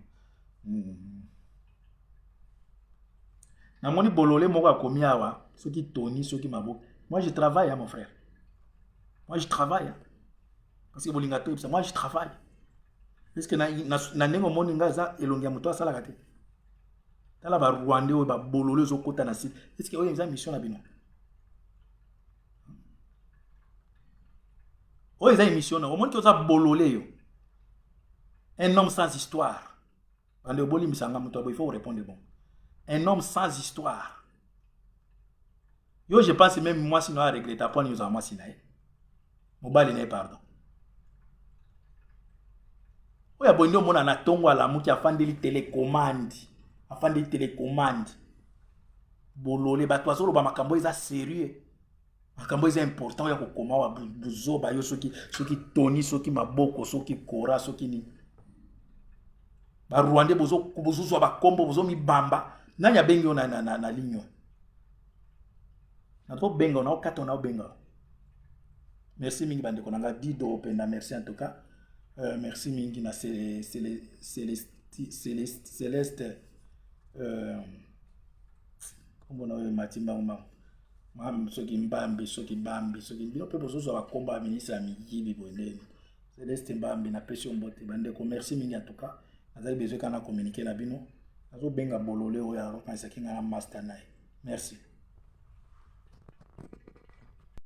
Speaker 1: namoni bolole moko akomi awa soki toni soki mabo moi je travaille mon frère moi je travaille parce que bolinga to moi je travaille est-ce que na ndenge moni nga za elongi ya moto asalaka te tala ba Rwandais oyo ba bolole zokota na site est-ce que oyo eza mission na bino oyo eza émission na omoni toza bolole yo un homme sans histoire bande bolimbisa nga moto abo il faut répondre bon un homme sans histoire yo je pense même moi sinon à regretter après nous en moi sinae mobali na pardon oya bondi omona na tongo ala muki afandeli télécommande bolole bato azoloba makambo eza sérieux makambo eza important ya kokoma wa buzoba yo soki toni soki maboko soki kora soki ni ba Rwandais bozozwa bakombo bozomibamba nani abengi yo na ligne na to benga na okata na obenga. Merci mingi bandeko nanga Dido Openda, merci en tout cas. Merci mingi na Céleste comment on a matimba mam soki mbambi soki bambi soki bino pe bozozo bakomba ministre ya mikili bonene Céleste mbambi na pesi mbote bandeko merci mingi en tout cas azali besoin kana communiquer na bino azo benga bolole oya kanisa kinga na master nae merci.